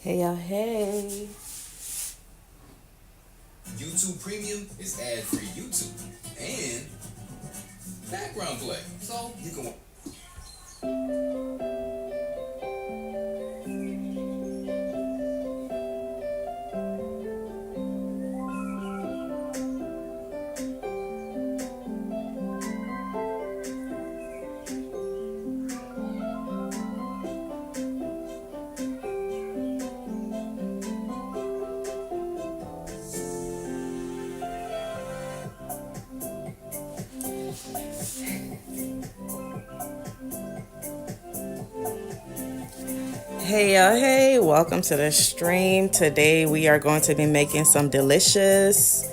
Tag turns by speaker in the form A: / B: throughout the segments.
A: Hey, hey.
B: YouTube Premium is ad-free YouTube and background play. So you can
A: Hey, welcome to the stream. Today we are going to be making some delicious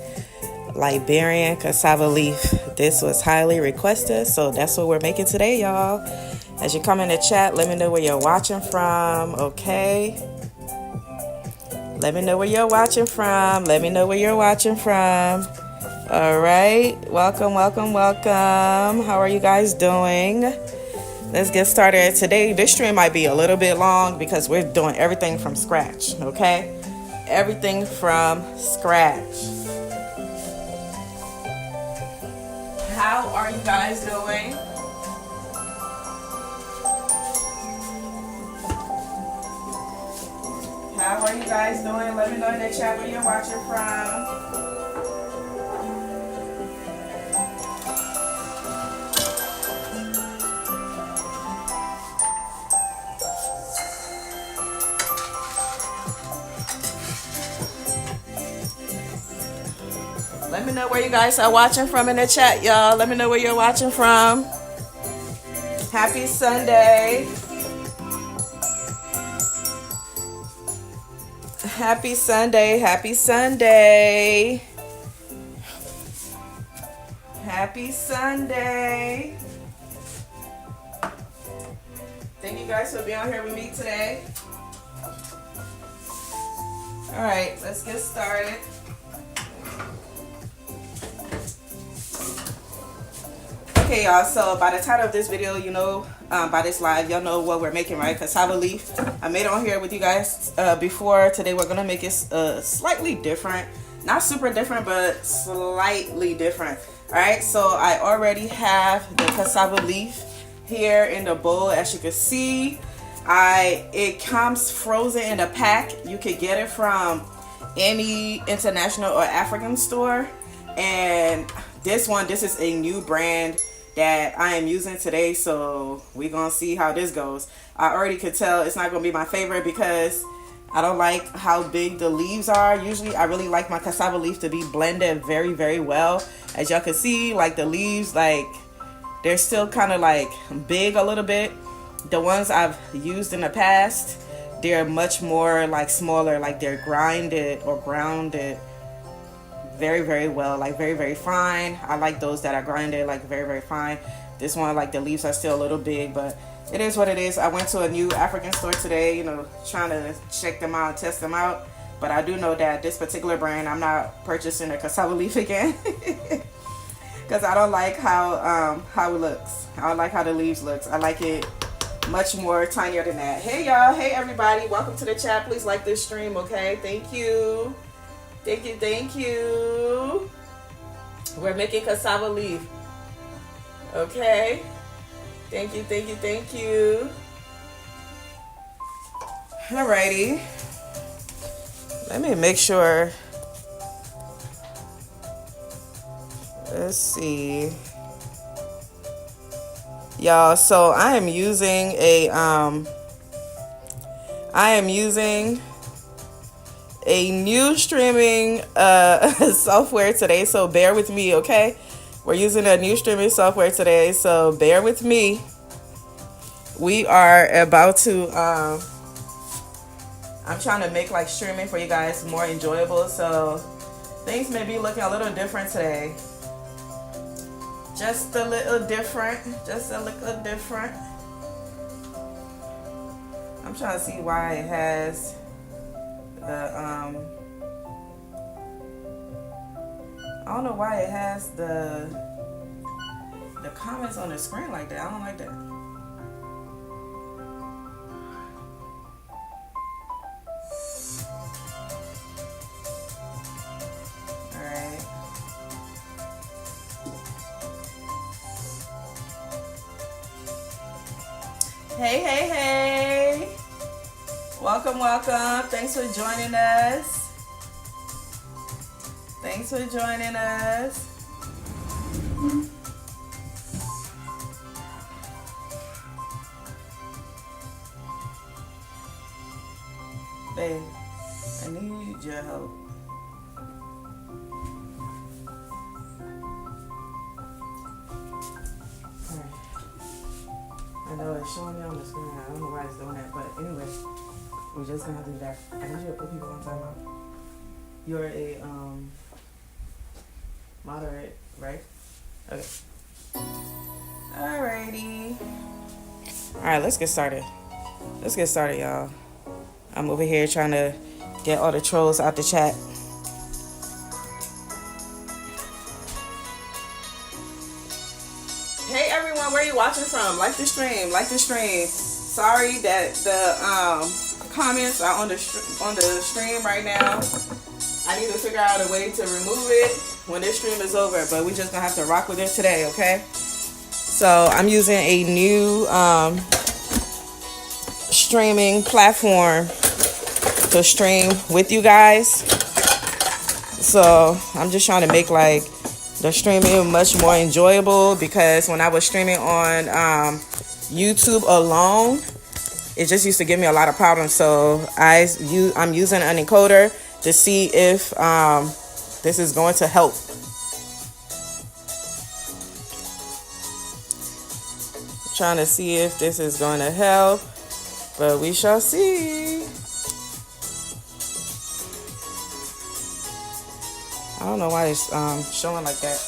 A: Liberian cassava leaf. This was highly requested, so that's what we're making today, y'all. As you come in the chat, let me know where you're watching from, okay? Let me know where you're watching from. Let me know where you're watching from. All right, welcome. How are you guys doing? Let's get started. Today, this stream might be a little bit long because we're doing everything from scratch, okay? Everything from scratch. How are you guys doing? How are you guys doing? Let me know in the chat where you're watching from. Let me know where you guys are watching from in the chat, y'all. Let me know where you're watching from. Happy Sunday. Happy Sunday. Happy Sunday. Happy Sunday. Thank you guys for being on here with me today. All right, let's get started. Okay, y'all, so by the title of this video, you know, by this live, y'all know what we're making, right? Cassava leaf. I made it on here with you guys before. Today we're going to make it slightly different. Not super different, but slightly different. All right, so I already have the cassava leaf here in the bowl. As you can see, it comes frozen in a pack. You could get it from any international or African store. And this is a new brand that I am using today, so we're gonna see how this goes. I already could tell it's not gonna be my favorite because I don't like how big the leaves are. Usually I really like my cassava leaf to be blended very, very well. As y'all can see, like the leaves, like they're still kind of like big a little bit. The ones I've used in the past, they're much more like smaller, like they're grinded or grounded very, very well, like very, very fine. I like those that are grinded like very, very fine. This one, like the leaves are still a little big, but it is what it is. I went to a new African store today, you know, trying to check them out, test them out. But I do know that this particular brand, I'm not purchasing a cassava leaf again because I don't like how it looks. I don't like how the leaves looks. I like it much more tinier than that. Hey y'all, hey everybody, welcome to the chat. Please like this stream, okay? Thank you. Thank you. We're making cassava leaf. Okay. Thank you. Alrighty. Let me make sure. Let's see. Y'all, so I am using a new streaming software today, so bear with me, okay? We're using a new streaming software today, so bear with me. We are about to I'm trying to make like streaming for you guys more enjoyable, so things may be looking a little different today. Just a little different. I'm trying to see why it has I don't know why it has the comments on the screen like that. I don't like that. Hey, hey, hey. Welcome, welcome. Thanks for joining us. Thanks for joining us. Babe, I need your help. I know it's showing me on the screen. I don't know why it's doing that, but anyway, we're just gonna do that. I need you to put people on timeout. You're a moderate, right? Okay. Alrighty. Alright, let's get started. Let's get started, y'all. I'm over here trying to get all the trolls out the chat. Hey everyone, where are you watching from? Like the stream, like the stream. Sorry that the comments are on the stream right now. I need to figure out a way to remove it when this stream is over, but we're just gonna have to rock with it today, okay? So I'm using a new streaming platform to stream with you guys. So I'm just trying to make like the streaming much more enjoyable, because when I was streaming on YouTube alone, it just used to give me a lot of problems. So I'm using an encoder to see if this is going to help. I'm trying to see if this is going to help, but we shall see. I don't know why it's showing like that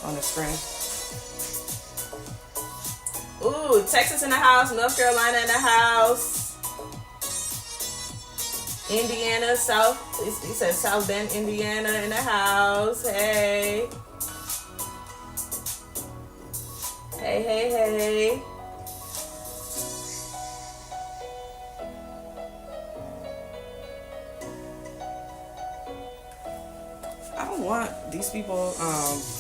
A: on the screen. Ooh, Texas in the house, North Carolina in the house, Indiana, he said South Bend, Indiana in the house. Hey. Hey, hey, hey. I don't want these people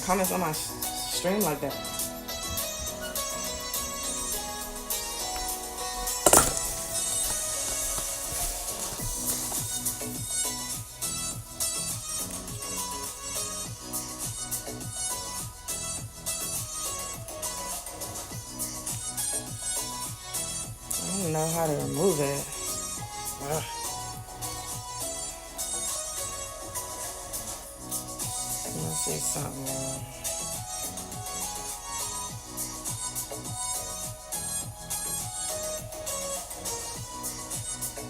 A: comments on my stream like that. I don't know how to remove it. Ugh. Let's see something.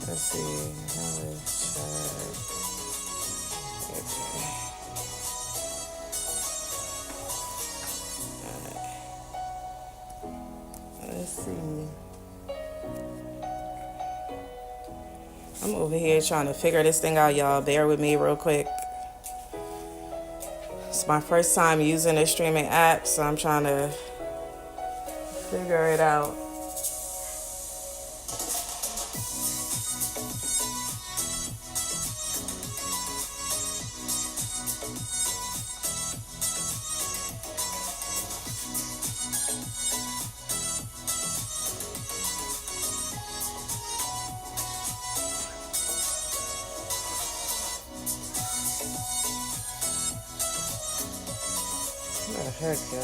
A: Let's see. Let's check. Okay. Alright. Let's see. I'm over here trying to figure this thing out, y'all. Bear with me real quick. It's my first time using a streaming app, so I'm trying to figure it out. What the heck, yo?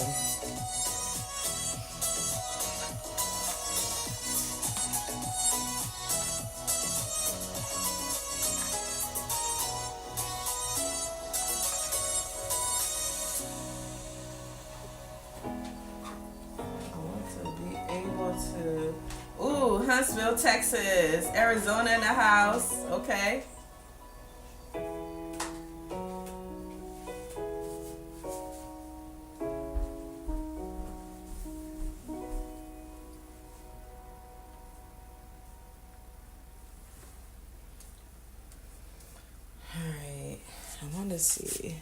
A: Ooh, Huntsville, Texas, Arizona in the house. Okay. Alright, I want to see.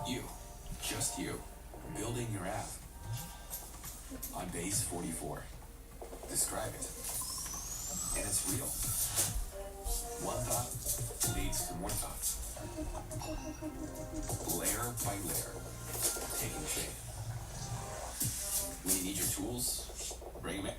B: You, just you, building your app. On base 44. Describe it. And it's real. One thought leads to more thoughts. Layer by layer, taking shape. When you need your tools, Bring him in.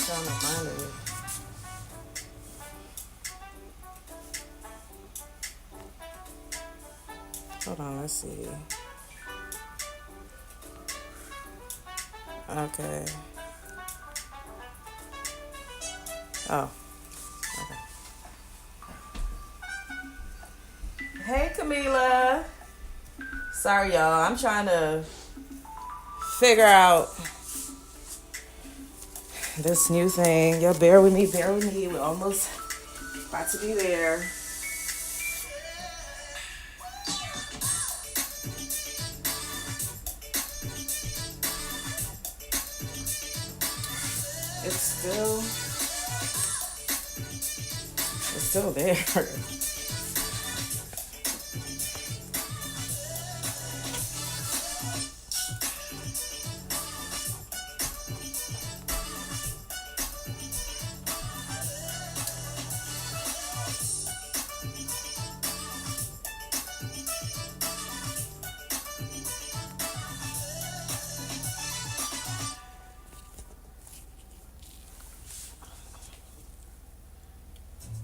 A: Trying to find it. Hold on, let's see. Okay. Oh. Okay. Hey, Camila. Sorry, y'all. I'm trying to figure out this new thing. Y'all bear with me, bear with me. We're almost about to be there. It's still there.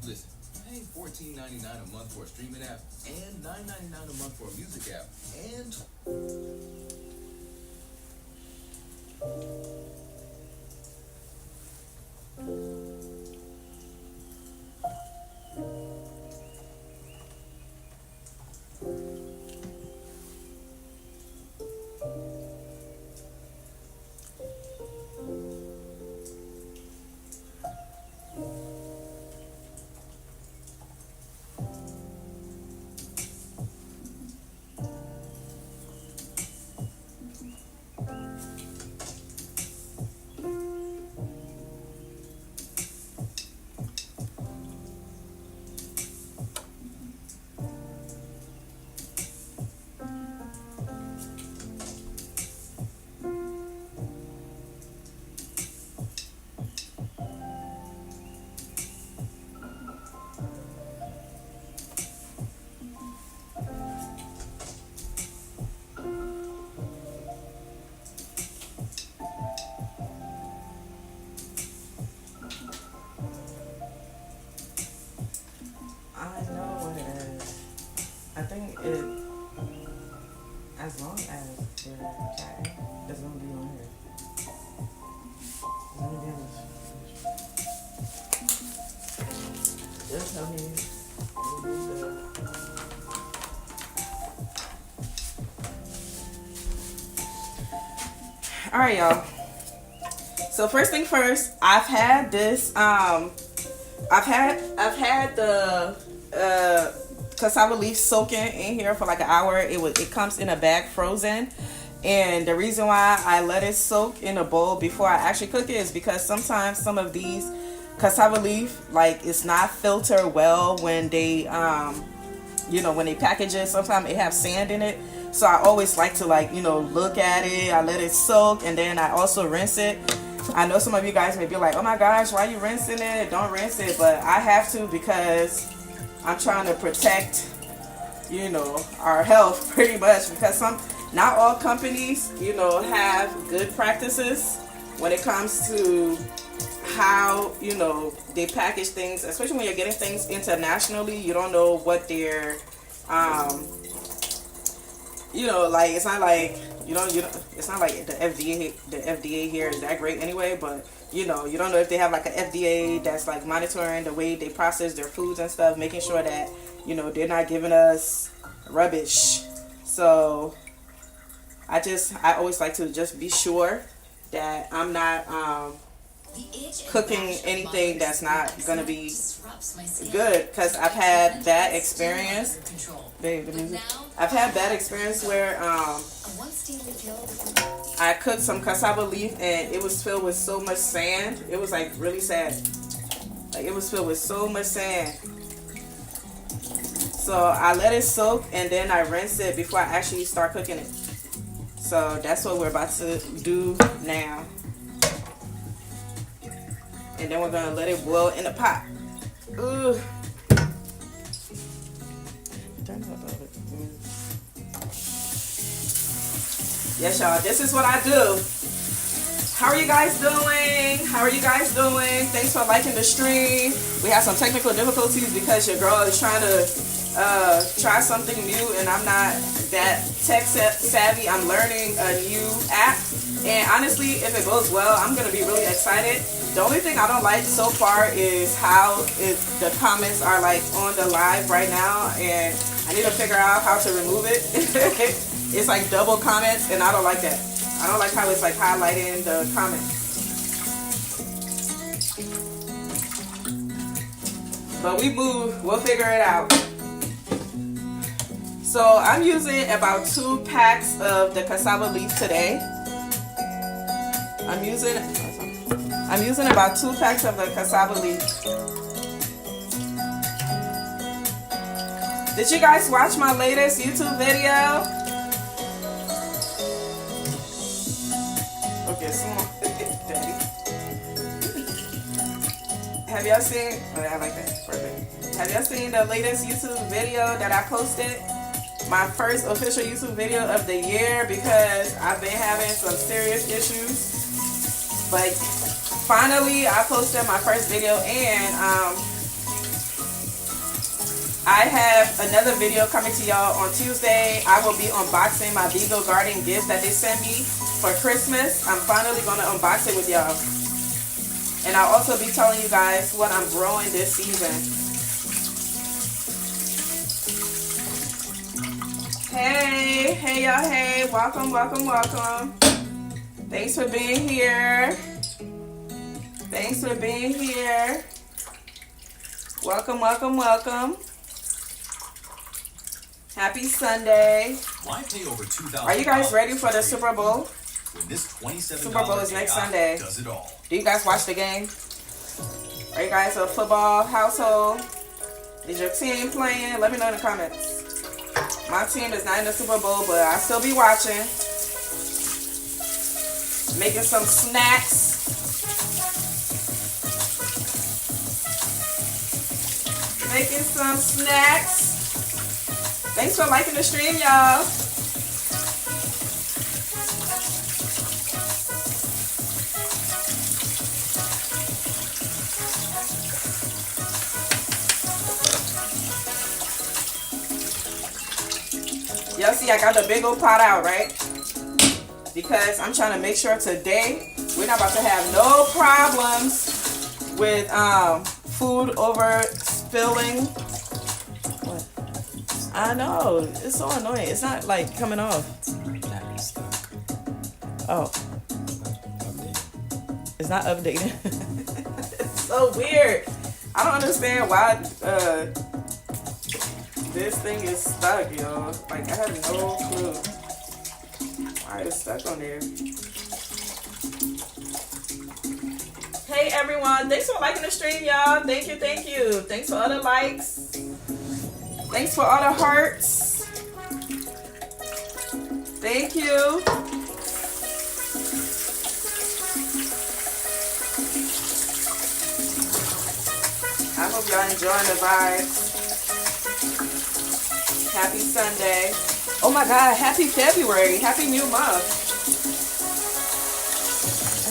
C: Listen, paying $14.99 a month for a streaming app and $9.99 a month for a music app and
A: I know what it is. I think it, as long as they're chatting, it's gonna be on here. Let me do this. Just tell me. All right, y'all. So first thing first, I've had this. I've had the cassava leaf soaking in here for like an hour. It comes in a bag frozen, and the reason why I let it soak in a bowl before I actually cook it is because sometimes some of these cassava leaf, like, it's not filtered well when they when they package it. Sometimes it have sand in it, so I always like to look at it. I let it soak, and then I also rinse it. I know some of you guys may be like, oh my gosh, why are you rinsing it? Don't rinse it. But I have to because I'm trying to protect, our health pretty much, because not all companies, have good practices when it comes to how, they package things, especially when you're getting things internationally. You don't know what they're, it's not like, it's not like the FDA here is that great anyway, but you don't know if they have like an FDA that's like monitoring the way they process their foods and stuff, making sure that they're not giving us rubbish So I always like to just be sure that I'm not cooking anything that's not gonna be good, because I've had bad experience. Babe, the music. I've had bad experience where I cooked some cassava leaf and it was filled with so much sand. It was like really sad. Like it was filled with so much sand. So I let it soak and then I rinse it before I actually start cooking it. So that's what we're about to do now. And then we're gonna let it boil in the pot. Ooh. Yes, y'all, this is what I do. How are you guys doing? How are you guys doing? Thanks for liking the stream. We have some technical difficulties because your girl is trying to try something new and I'm not that tech savvy. I'm learning a new app. And honestly, if it goes well, I'm going to be really excited. The only thing I don't like so far is how the comments are like on the live right now. And I need to figure out how to remove it. It's like double comments and I don't like that. I don't like how it's like highlighting the comments. But we'll figure it out. So I'm using about 2 packs of the cassava leaf today. I'm using about 2 packs of the cassava leaf. Did you guys watch my latest YouTube video? Okay, small. Daddy. Have y'all seen? Oh, I like that. Perfect. Have y'all seen the latest YouTube video that I posted? My first official YouTube video of the year, because I've been having some serious issues. But finally, I posted my first video, and I have another video coming to y'all on Tuesday. I will be unboxing my Beagle Garden gift that they sent me for Christmas. I'm finally going to unbox it with y'all. And I'll also be telling you guys what I'm growing this season. Hey y'all, hey, welcome. Thanks for being here. Welcome. Happy Sunday.
B: Why pay over $2,000?
A: Are you guys ready for the Super Bowl?
B: When this $27
A: Super Bowl is next Sunday.
B: Does it all.
A: Do you guys watch the game? Are you guys a football household? Is your team playing? Let me know in the comments. My team is not in the Super Bowl, but I'll still be watching. Making some snacks. Thanks for liking the stream, y'all. Y'all see I got the big old pot out, right? Because I'm trying to make sure today we're not about to have no problems with food over spilling. What? I know, it's so annoying. It's not like coming off. Oh. It's not updating. It's so weird. I don't understand why this thing is stuck, y'all. Like, I have no clue why it's stuck on there. Hey everyone, thanks for liking the stream, y'all. Thank you. Thanks for all the likes. Thanks for all the hearts. Thank you. I hope y'all enjoying the vibes. Happy Sunday. Oh my God, happy February. Happy new month.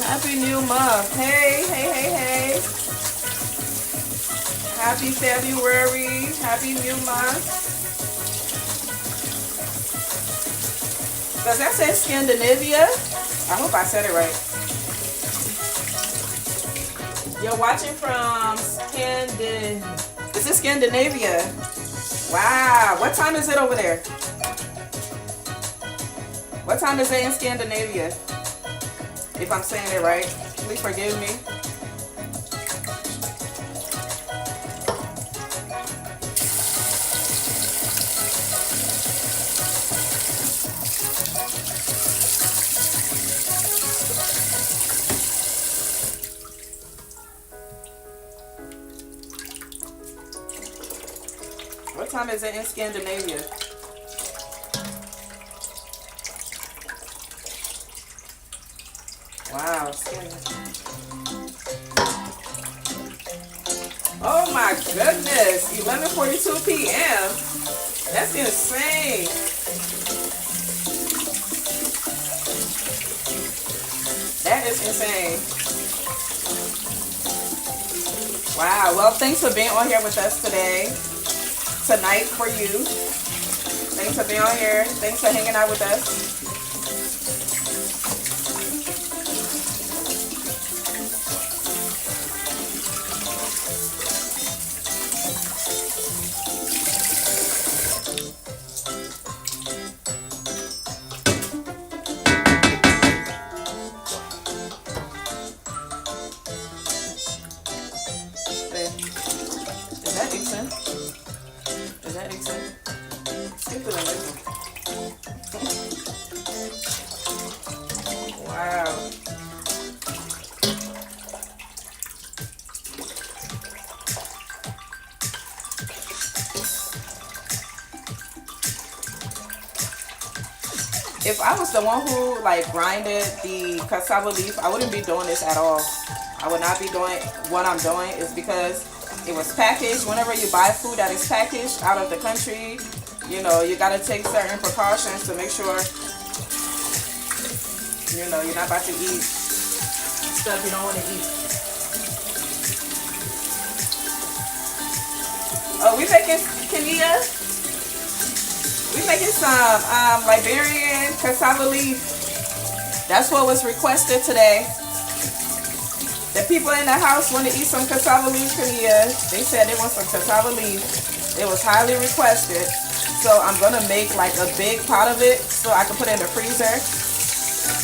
A: Happy new month. Hey. Happy February. Happy new month. Does that say Scandinavia? I hope I said it right. You're watching from Is it Scandinavia? Wow. What time is it over there? What time is it in Scandinavia? If I'm saying it right, please forgive me. What time is it in Scandinavia? Wow, oh my goodness, 11:42 p.m. That's insane. That is insane. Wow, well, thanks for being on here with us today. Tonight for you. Thanks for being on here. Thanks for hanging out with us. Is that decent? Is that decent? Skip to the next one. Wow. If I was the one who like grinded the cassava leaf, I wouldn't be doing this at all. I would not be doing what I'm doing. Is because it was packaged. Whenever you buy food that is packaged out of the country, you know, you got to take certain precautions to make sure, you know, you're not about to eat stuff you don't want to eat. Oh, we making Kenya? We making some Liberian cassava leaf. That's what was requested today. The people in the house want to eat some cassava leaf, Kenya. They said they want some cassava leaf. It was highly requested. So I'm going to make like a big pot of it so I can put it in the freezer.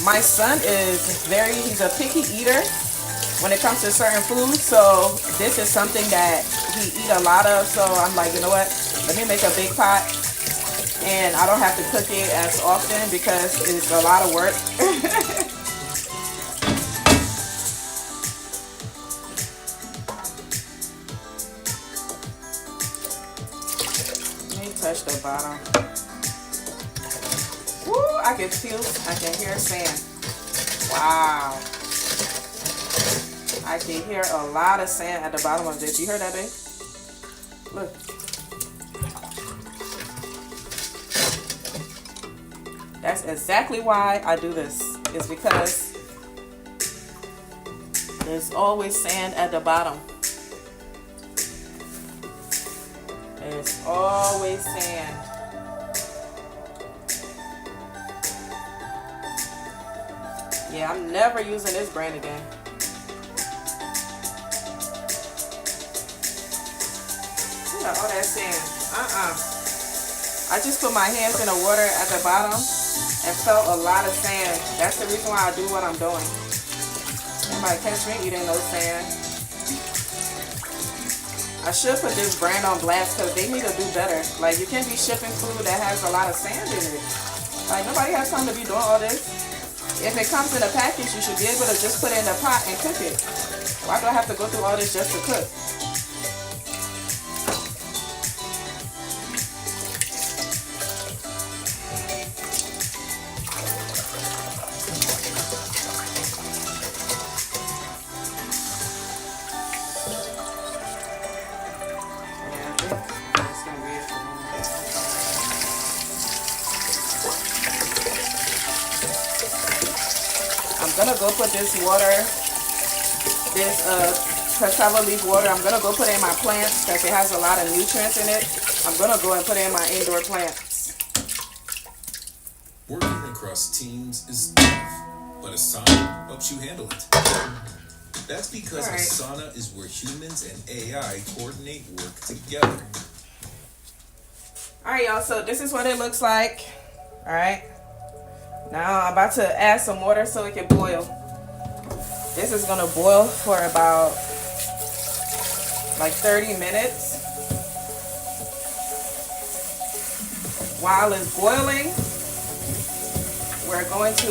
A: My son is he's a picky eater when it comes to certain foods. So this is something that he eat a lot of. So I'm like, you know what? Let me make a big pot. And I don't have to cook it as often because it's a lot of work. Touch the bottom. Woo, I can hear sand. Wow. I can hear a lot of sand at the bottom of this. You heard that, babe? Look. That's exactly why I do this. It's because there's always sand at the bottom. There's always sand. Yeah, I'm never using this brand again. Look at all that sand. I just put my hands in the water at the bottom and felt a lot of sand. That's the reason why I do what I'm doing. Anybody catch me eating no sand? I should put this brand on blast because they need to do better. Like, you can't be shipping food that has a lot of sand in it. Like, nobody has time to be doing all this. If it comes in a package, you should be able to just put it in a pot and cook it. Why do I have to go through all this just to cook? I'm gonna go put this water, this cassava leaf water, I'm gonna go put it in my plants because it has a lot of nutrients in it. I'm gonna go and put it in my indoor plants.
C: Working across teams is tough, but Asana helps you handle it. That's because Asana is where humans and AI coordinate work together.
A: Alright, y'all, so this is what it looks like. Alright. Now I'm about to add some water so it can boil. This is gonna boil for about like 30 minutes. While it's boiling, we're going to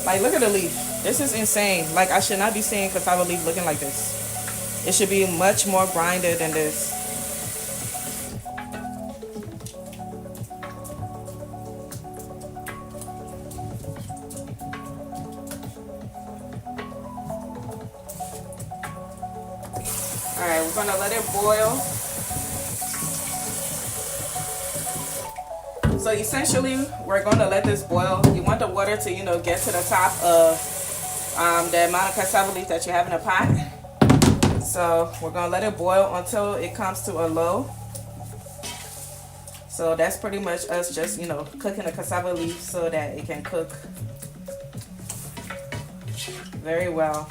A: like, look at the leaf. This is insane. Like, I should not be seeing cassava leaf looking like this. It should be much more grinded than this. Alright, we're gonna let it boil. So essentially, we're gonna let this boil. You want the water to, you know, get to the top of the amount of cassava leaf that you have in the pot. So we're gonna let it boil until it comes to a low. So that's pretty much us just, you know, cooking the cassava leaf so that it can cook very well.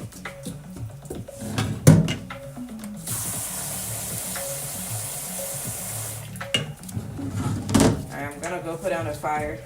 A: I'm gonna go put on the fire.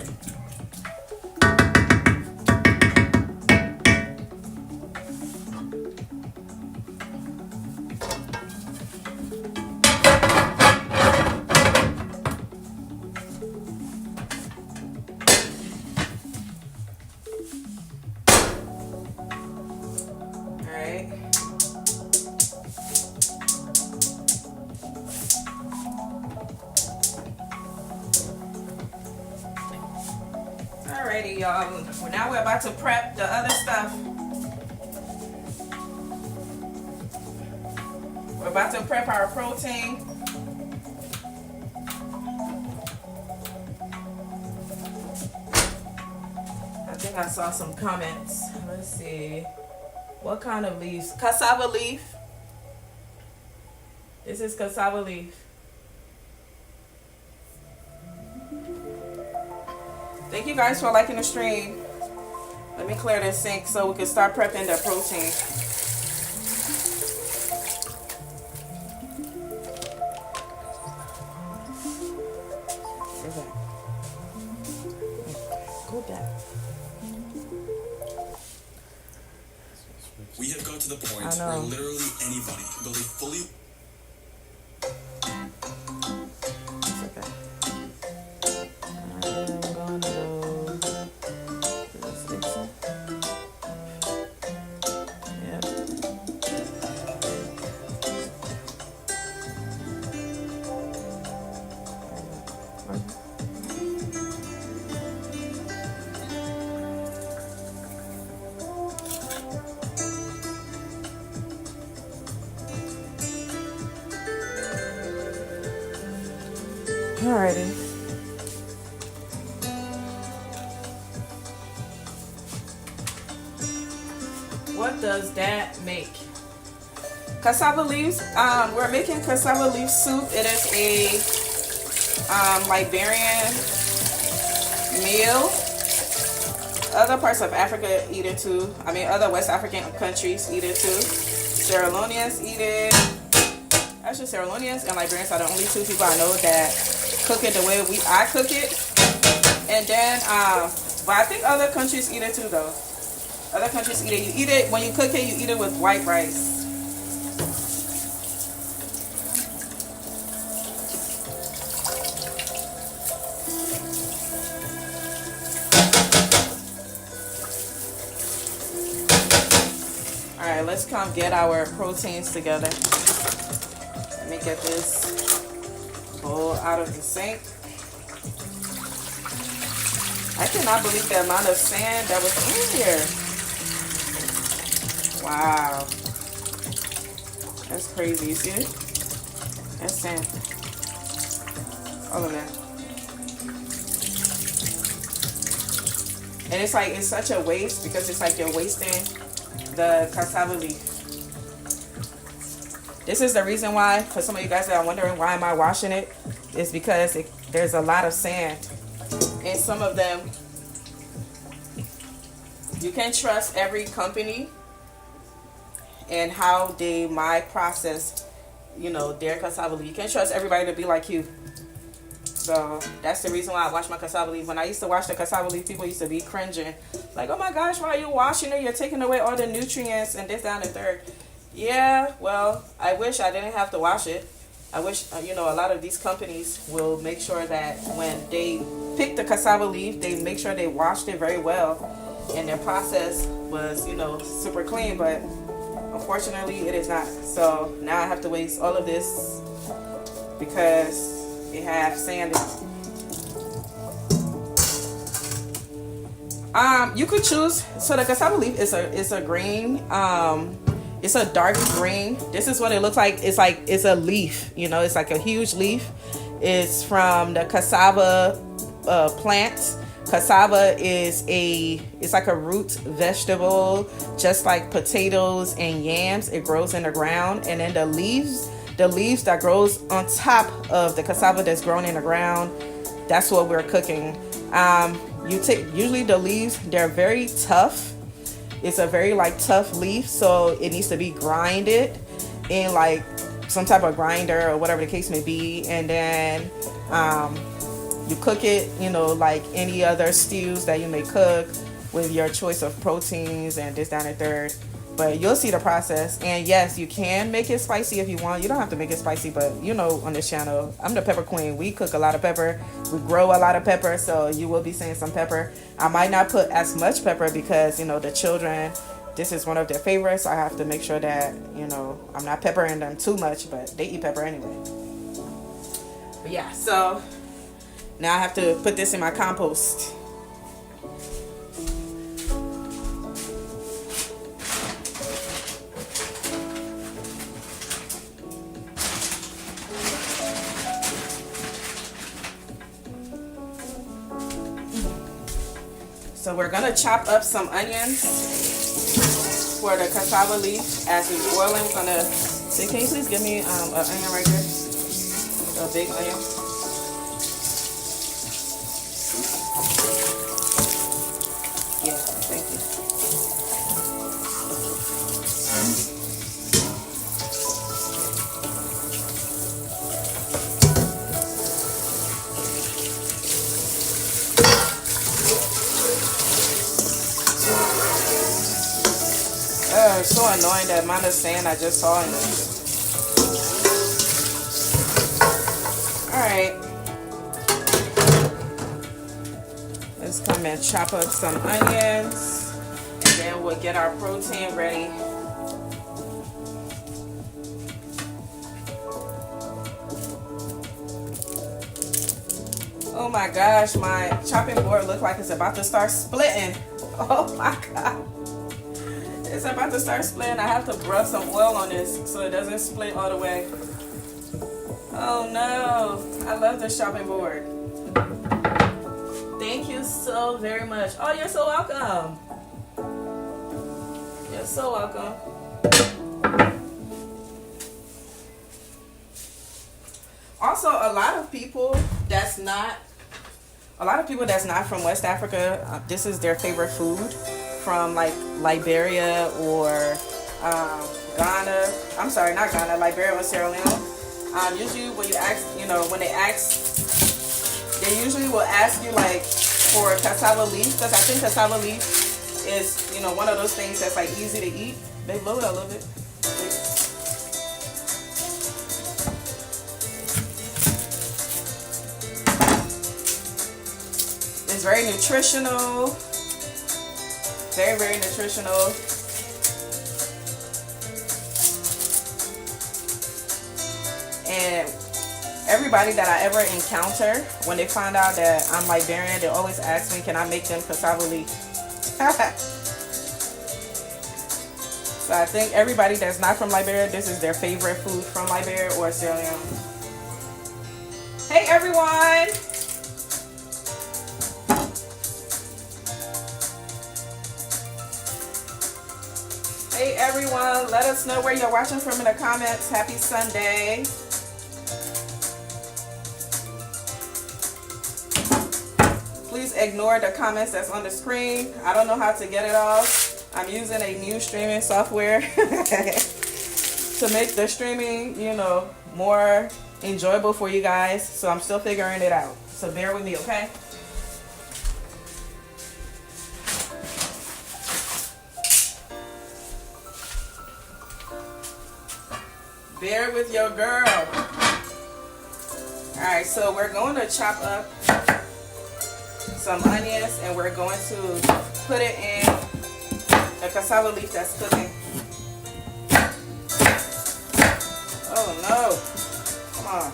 A: Alrighty, y'all. Well, now we're about to prep the other stuff. We're about to prep our protein. I think I saw some comments. Let's see. What kind of leaves? Cassava leaf. This is cassava leaf. Thank you guys for liking the stream. Let me clear this sink so we can start prepping the protein. Go back.
B: We have got to the point where literally anybody can build a fully...
A: Alrighty. What does that make? Cassava leaves. We're making cassava leaf soup. It is a Liberian meal. Other parts of Africa eat it too. I mean, other West African countries eat it too. Sierra Leoneans eat it. Actually, Sierra Leoneans and Liberians are the only two people I know that cook it the way I cook it. And then, but I think other countries eat it too, though. Other countries eat it. You eat it when you cook it. You eat it with white rice. All right, let's come get our proteins together. Let me get this bowl out of the sink. I cannot believe the amount of sand that was in here. Wow. That's crazy. You see it? That's sand. All of that. And it's like, it's such a waste because it's like you're wasting the cassava leaf. This is the reason why, for some of you guys that are wondering why am I washing it, is because there's a lot of sand in some of them. You can trust every company and how they might process, you know, their cassava leaf. You can't trust everybody to be like you. So that's the reason why I wash my cassava leaf. When I used to wash the cassava leaf, people used to be cringing. Like, oh my gosh, why are you washing it? You're taking away all the nutrients and this, that, and the third. Yeah, well, I wish I didn't have to wash it. I wish, you know, a lot of these companies will make sure that when they pick the cassava leaf, they make sure they washed it very well. And their process was, you know, super clean. But unfortunately, it is not. So now I have to waste all of this because it has sand in it. You could choose. So the cassava leaf is a green. It's a dark green. This is what it looks like. It's a leaf. You know, it's like a huge leaf. It's from the cassava plant. Cassava is it's like a root vegetable, just like potatoes and yams. It grows in the ground, and then the leaves that grows on top of the cassava that's grown in the ground, that's what we're cooking. Usually the leaves, they're very tough. It's a very like tough leaf, so it needs to be grinded in like some type of grinder or whatever the case may be, and then you cook it, you know, like any other stews that you may cook with your choice of proteins and this, that, and the third. But you'll see the process. And yes, you can make it spicy if you want. You don't have to make it spicy, but you know, on this channel, I'm the pepper queen. We cook a lot of pepper. We grow a lot of pepper, so you will be seeing some pepper. I might not put as much pepper because, you know, the children, this is one of their favorites. So I have to make sure that, you know, I'm not peppering them too much, but they eat pepper anyway. But yeah, so now I have to put this in my compost. So we're gonna chop up some onions for the cassava leaf as it's boiling. We're gonna say, can you please give me an onion right there? A big onion. Yeah, thank you. It's so annoying the amount of sand I just saw in this. Alright. Let's come and chop up some onions. And then we'll get our protein ready. Oh my gosh, my chopping board looks like it's about to start splitting. Oh my god. It's about to start splitting. I have to rub some oil on this so it doesn't split all the way. Oh no. I love this chopping board. Thank you so very much. Oh, you're so welcome. You're so welcome. Also, a lot of people that's not from West Africa, this is their favorite food. From like Liberia or Ghana. I'm sorry, not Ghana, Liberia or Sierra Leone. Usually when you ask, you know, when they usually will ask you like for cassava leaf, because I think cassava leaf is, you know, one of those things that's like easy to eat. They blow it a little bit. It's very nutritional. Very, very nutritional. And everybody that I ever encounter, when they find out that I'm Liberian, they always ask me, can I make them cassava leaf? So I think everybody that's not from Liberia, this is their favorite food from Liberia or Sierra Leone. Hey everyone! Hey everyone, let us know where you're watching from in the comments. Happy Sunday. Please ignore the comments that's on the screen. I don't know how to get it off. I'm using a new streaming software to make the streaming, you know, more enjoyable for you guys. So I'm still figuring it out. So bear with me, okay? Bear with your girl. Alright, so we're going to chop up some onions and we're going to put it in the cassava leaf that's cooking. Oh no. Come on.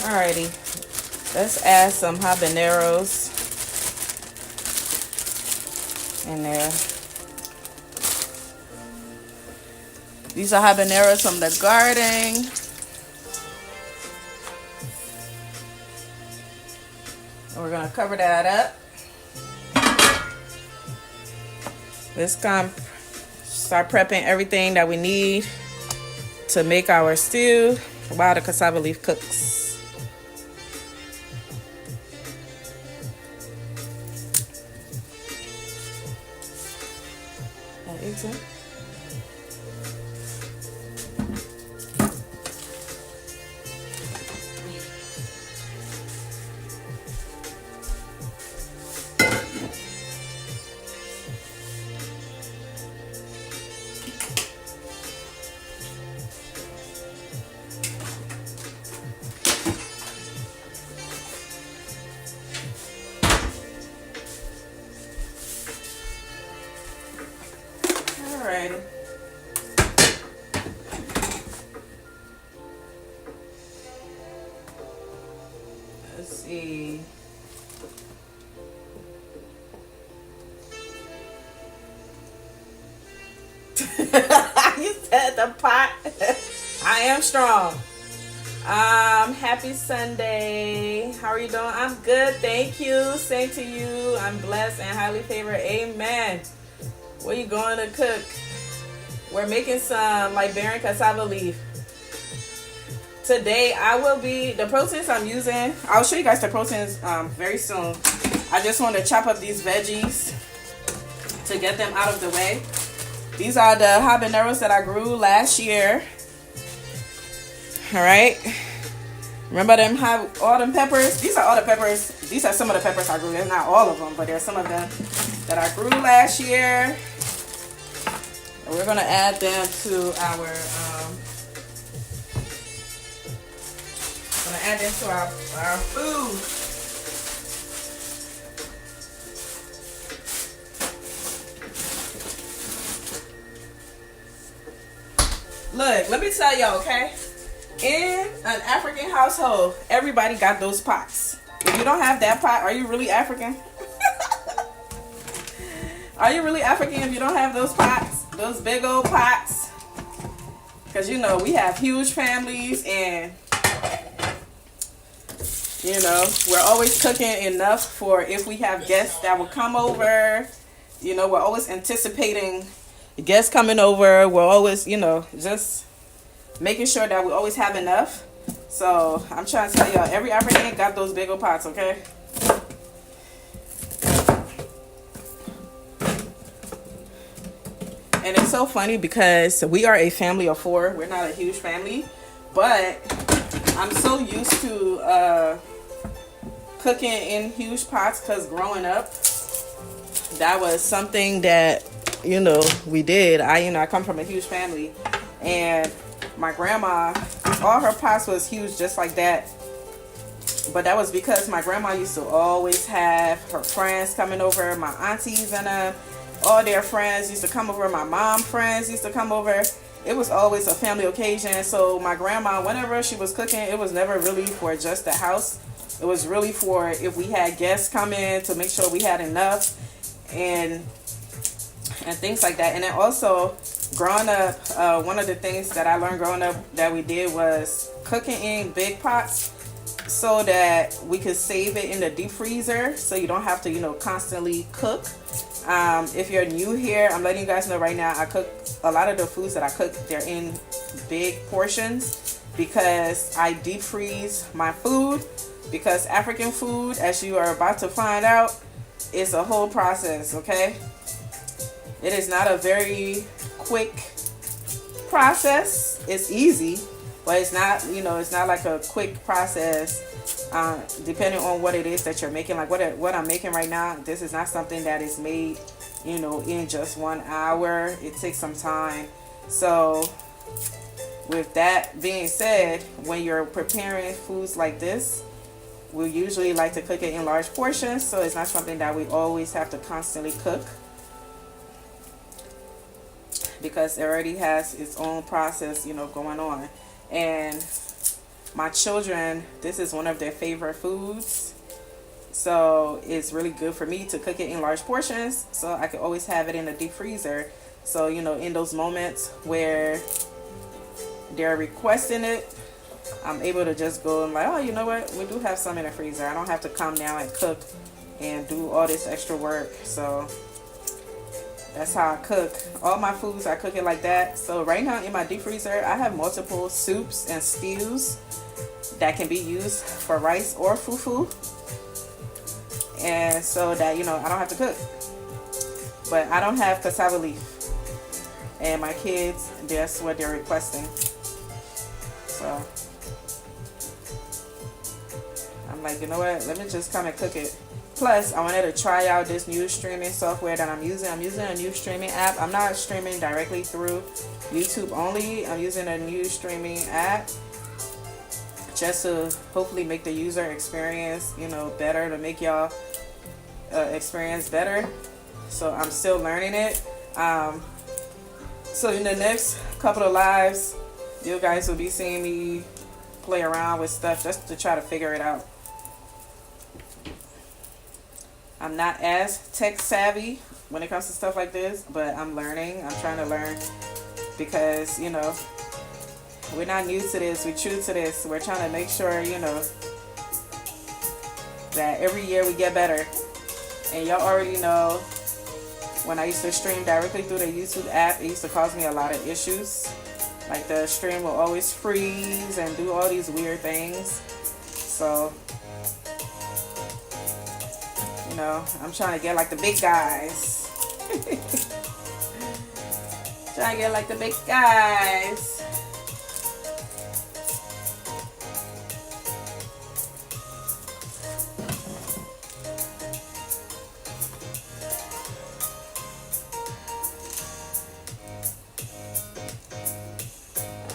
A: Alrighty, let's add some habaneros in there. These are habaneros from the garden. And we're gonna cover that up. Let's start prepping everything that we need to make our stew while the cassava leaf cooks. Eggs in. Alrighty. Let's see. You said the pot. I am strong. Happy Sunday. How are you doing? I'm good, thank you. Same to you. I'm blessed and highly favored. Amen. What are you going to cook? We're making some Liberian cassava leaf. Today I will be, the proteins I'm using, I'll show you guys the proteins very soon. I just want to chop up these veggies to get them out of the way. These are the habaneros that I grew last year. Alright. Remember them have all them peppers? These are all the peppers. These are some of the peppers I grew. They're not all of them, but there's some of them that I grew last year. And we're gonna add them to our food. Look, let me tell y'all, okay? In an African household, everybody got those pots. If you don't have that pot, are you really African? Are you really African if you don't have those pots? Those big old pots. Because, you know, we have huge families, and, you know, we're always cooking enough for if we have guests that will come over. You know, we're always anticipating guests coming over. We're always, you know, just making sure that we always have enough. So I'm trying to tell y'all, every African got those big old pots, okay? And it's so funny because we are a family of 4. We're not a huge family, but I'm so used to cooking in huge pots because growing up, that was something that, you know, we did. I come from a huge family, and my grandma, all her pots was huge just like that. But that was because my grandma used to always have her friends coming over, my aunties and all their friends used to come over, my mom friends used to come over. It was always a family occasion. So my grandma, whenever she was cooking, it was never really for just the house. It was really for if we had guests come in, to make sure we had enough and things like that. And then also growing up, one of the things that I learned growing up that we did was cooking in big pots so that we could save it in the deep freezer, so you don't have to, you know, constantly cook. If you're new here, I'm letting you guys know right now, I cook a lot of the foods that I cook, they're in big portions because I deep freeze my food. Because African food, as you are about to find out, is a whole process, okay? It is not a very quick process. It's easy, but it's not, you know, it's not like a quick process. Depending on what it is that you're making, like what I'm making right now, this is not something that is made, you know, in just 1 hour. It takes some time. So with that being said, when you're preparing foods like this, we usually like to cook it in large portions, so it's not something that we always have to constantly cook, because it already has its own process, you know, going on. And my children, this is one of their favorite foods, so it's really good for me to cook it in large portions so I can always have it in the deep freezer. So, you know, in those moments where they're requesting it, I'm able to just go and like, oh, you know what, we do have some in the freezer. I don't have to come now and cook and do all this extra work. So that's how I cook all my foods. I cook it like that. So right now in my deep freezer, I have multiple soups and stews that can be used for rice or fufu, and so that, you know, I don't have to cook. But I don't have cassava leaf, and my kids, that's what they're requesting. So I'm like, you know what, let me just come and cook it. Plus, I wanted to try out this new streaming software that I'm using. I'm using a new streaming app. I'm not streaming directly through YouTube only. I'm using a new streaming app just to hopefully make the user experience, you know, better, to make y'all experience better. So I'm still learning it. So in the next couple of lives, you guys will be seeing me play around with stuff just to try to figure it out. I'm not as tech savvy when it comes to stuff like this, but I'm learning. I'm trying to learn because, you know, we're not new to this. We're true to this. We're trying to make sure, you know, that every year we get better. And y'all already know, when I used to stream directly through the YouTube app, it used to cause me a lot of issues. Like the stream will always freeze and do all these weird things. So, you know, I'm trying to get like the big guys. Trying to get like the big guys.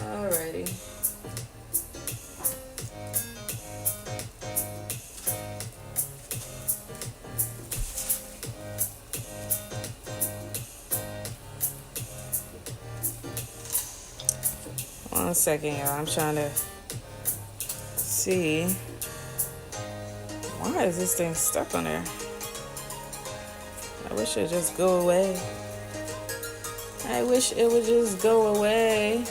A: Alrighty. One second, y'all. I'm trying to see. Why is this thing stuck on there? I wish it would just go away. I wish it would just go away.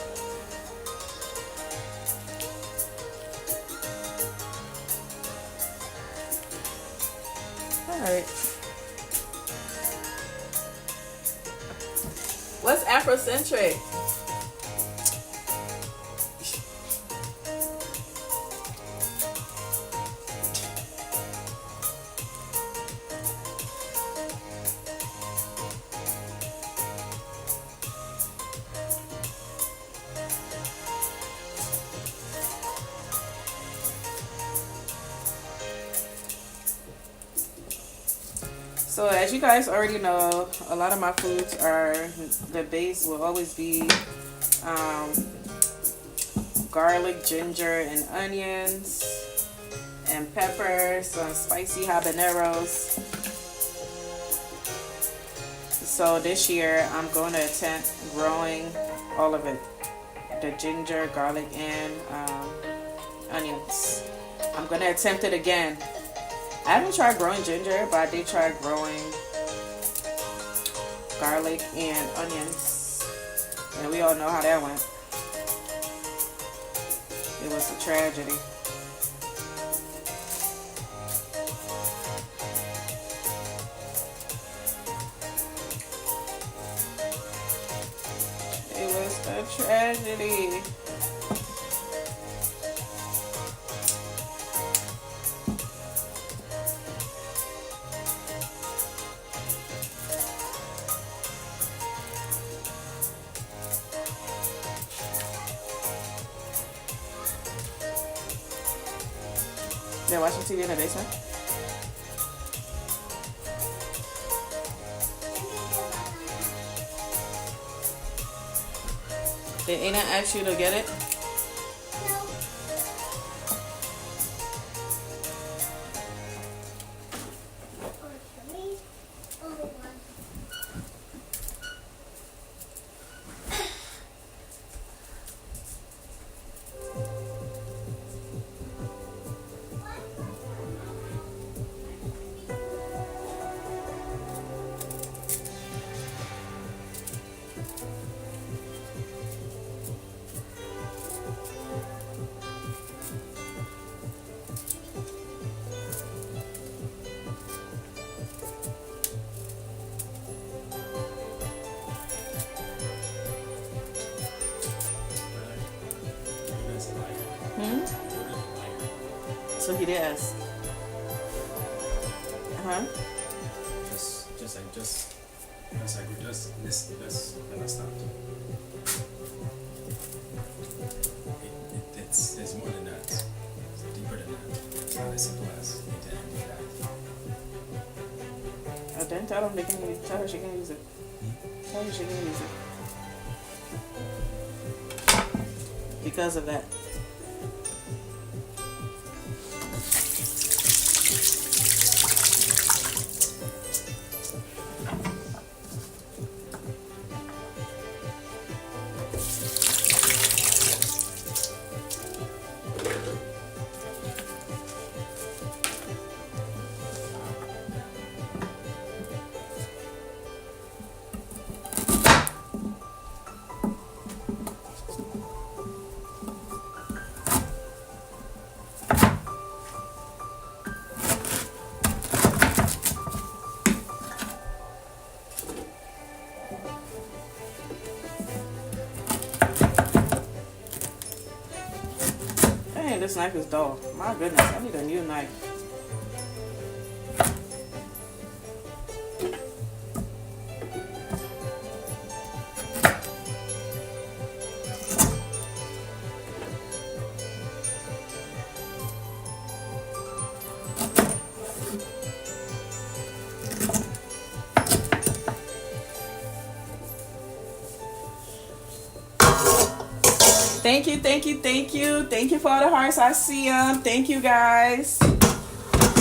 A: Alright. What's Afrocentric? So as you guys already know, a lot of my foods are, the base will always be garlic, ginger, and onions, and peppers, some spicy habaneros. So this year I'm going to attempt growing all of it, the ginger, garlic, and onions. I'm going to attempt it again. I haven't tried growing ginger, but I did try growing garlic and onions. And we all know how that went. It was a tragedy. It was a tragedy. They're watching TV in the basement. Did Aina ask you to get it? So he did ask.
D: Just when I stopped. It's more than that. It's deeper than that. It's not as simple as it and that.
A: Then tell them they can use it. Tell her she can use it. Tell her she can use it. Because of that. Dang, this knife is dull. My goodness, I need a new knife. Thank you, thank you, thank you. Thank you for all the hearts. I see them. Thank you, guys.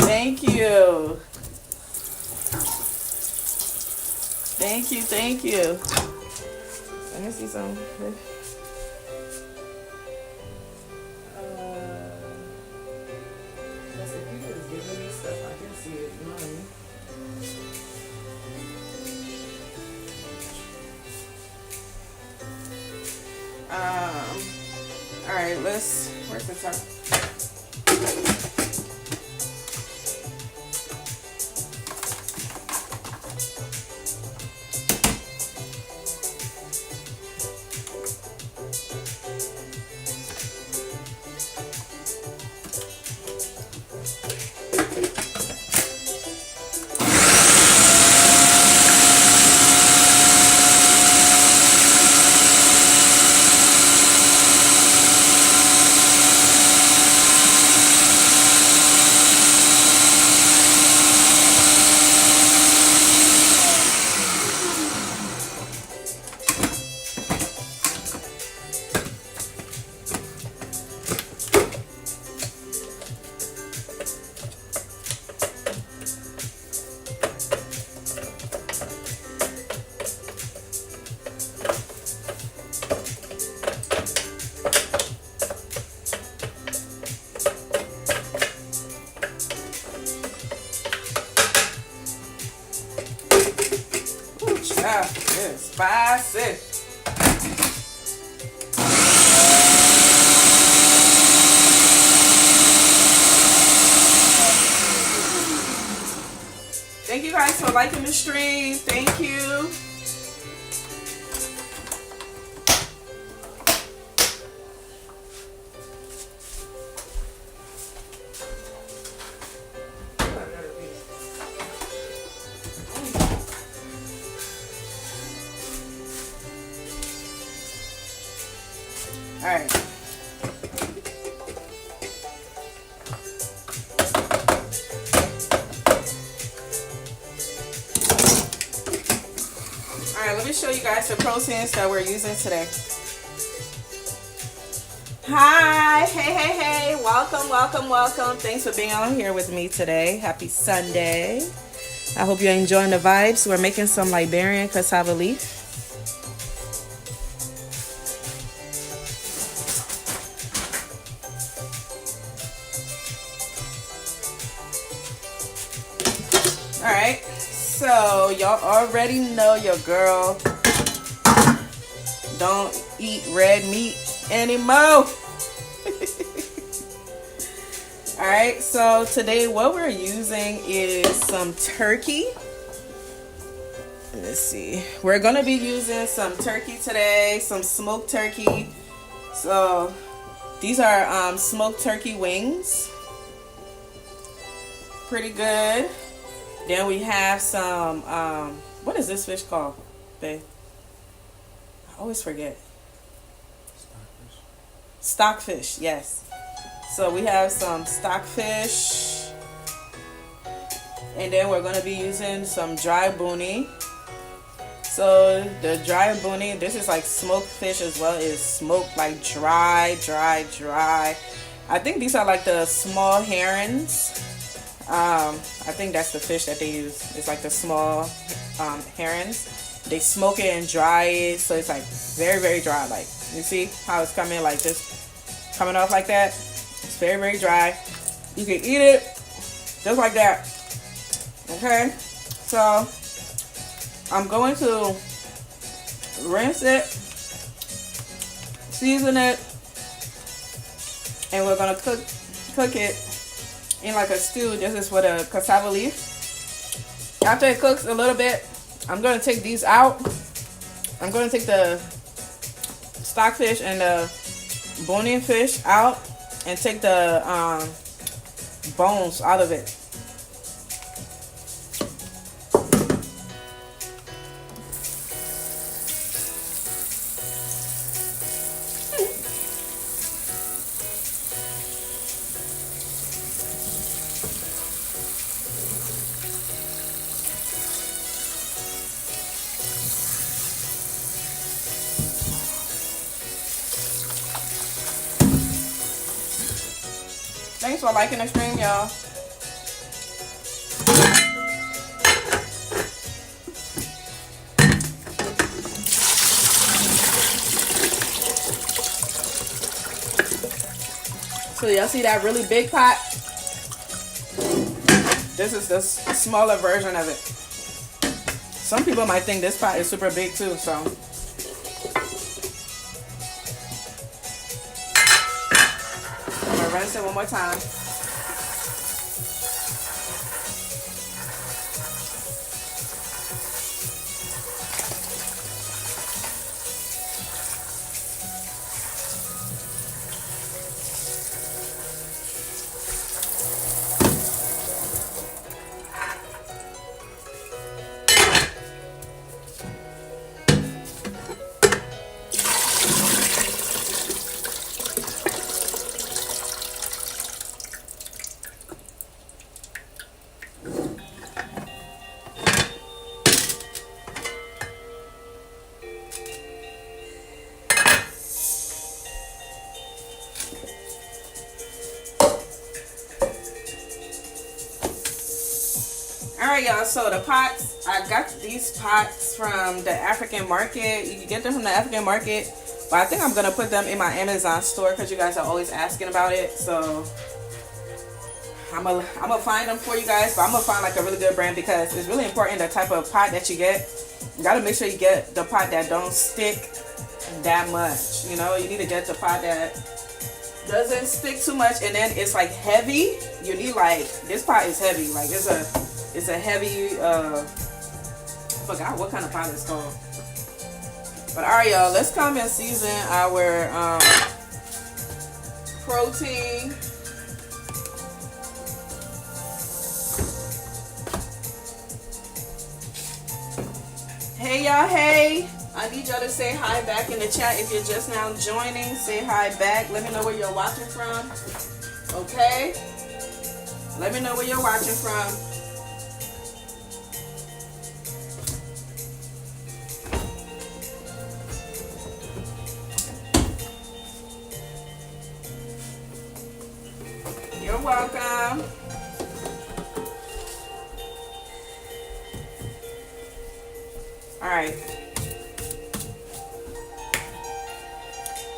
A: Thank you. Thank you, thank you. Let me see some. If you just giving me stuff, I can see it. You know what I mean? All right, where's the top? liking the stream. Thank you. All right. Alright, let me show you guys the proteins that we're using today. Hi, hey, welcome, welcome, welcome. Thanks for being on here with me today. Happy Sunday. I hope you're enjoying the vibes. We're making some Liberian cassava leaf. Alright, so y'all already know your girl don't eat red meat anymore. Alright, so today what we're using is some turkey. Let's see. We're going to be using some turkey today, some smoked turkey. So these are smoked turkey wings. Pretty good. Then we have some, what is this fish called, babe? I always forget. Stockfish, yes. So we have some stockfish. And then we're going to be using some dry boonie. So the dry boonie, this is like smoked fish as well. It's smoked like dry. I think these are like the small herons. I think that's the fish that they use. It's like the small herons. They smoke it and dry it, so it's like very dry. Like you see how it's coming like this, coming off like that. It's very dry. You can eat it just like that. Okay, so I'm going to rinse it, season it, and we're gonna cook it in like a stew. This is for the cassava leaf. After it cooks a little bit, I'm going to take these out. I'm going to take the stockfish and the bony fish out and take the bones out of it. Thanks for liking the stream, y'all. So y'all see that really big pot? This is the smaller version of it. Some people might think this pot is super big too, so. I'm gonna rinse it one more time. Alright y'all, so the pots, I got these pots from the African market. You can get them from the African market, but I think I'm going to put them in my Amazon store because you guys are always asking about it. So I'm gonna find them for you guys, but I'm going to find like a really good brand because it's really important the type of pot that you get. You got to make sure you get the pot that don't stick that much. You know, you need to get the pot that doesn't stick too much, and then it's like heavy. You need like, this pot is heavy, like it's a heavy Forgot what kind of pot it's called. But alright, y'all, let's come and season our protein. Hey y'all, hey. I need y'all to say hi back in the chat. If you're just now joining, say hi back. Let me know where you're watching from. Okay? Let me know where you're watching from. You're welcome. All right.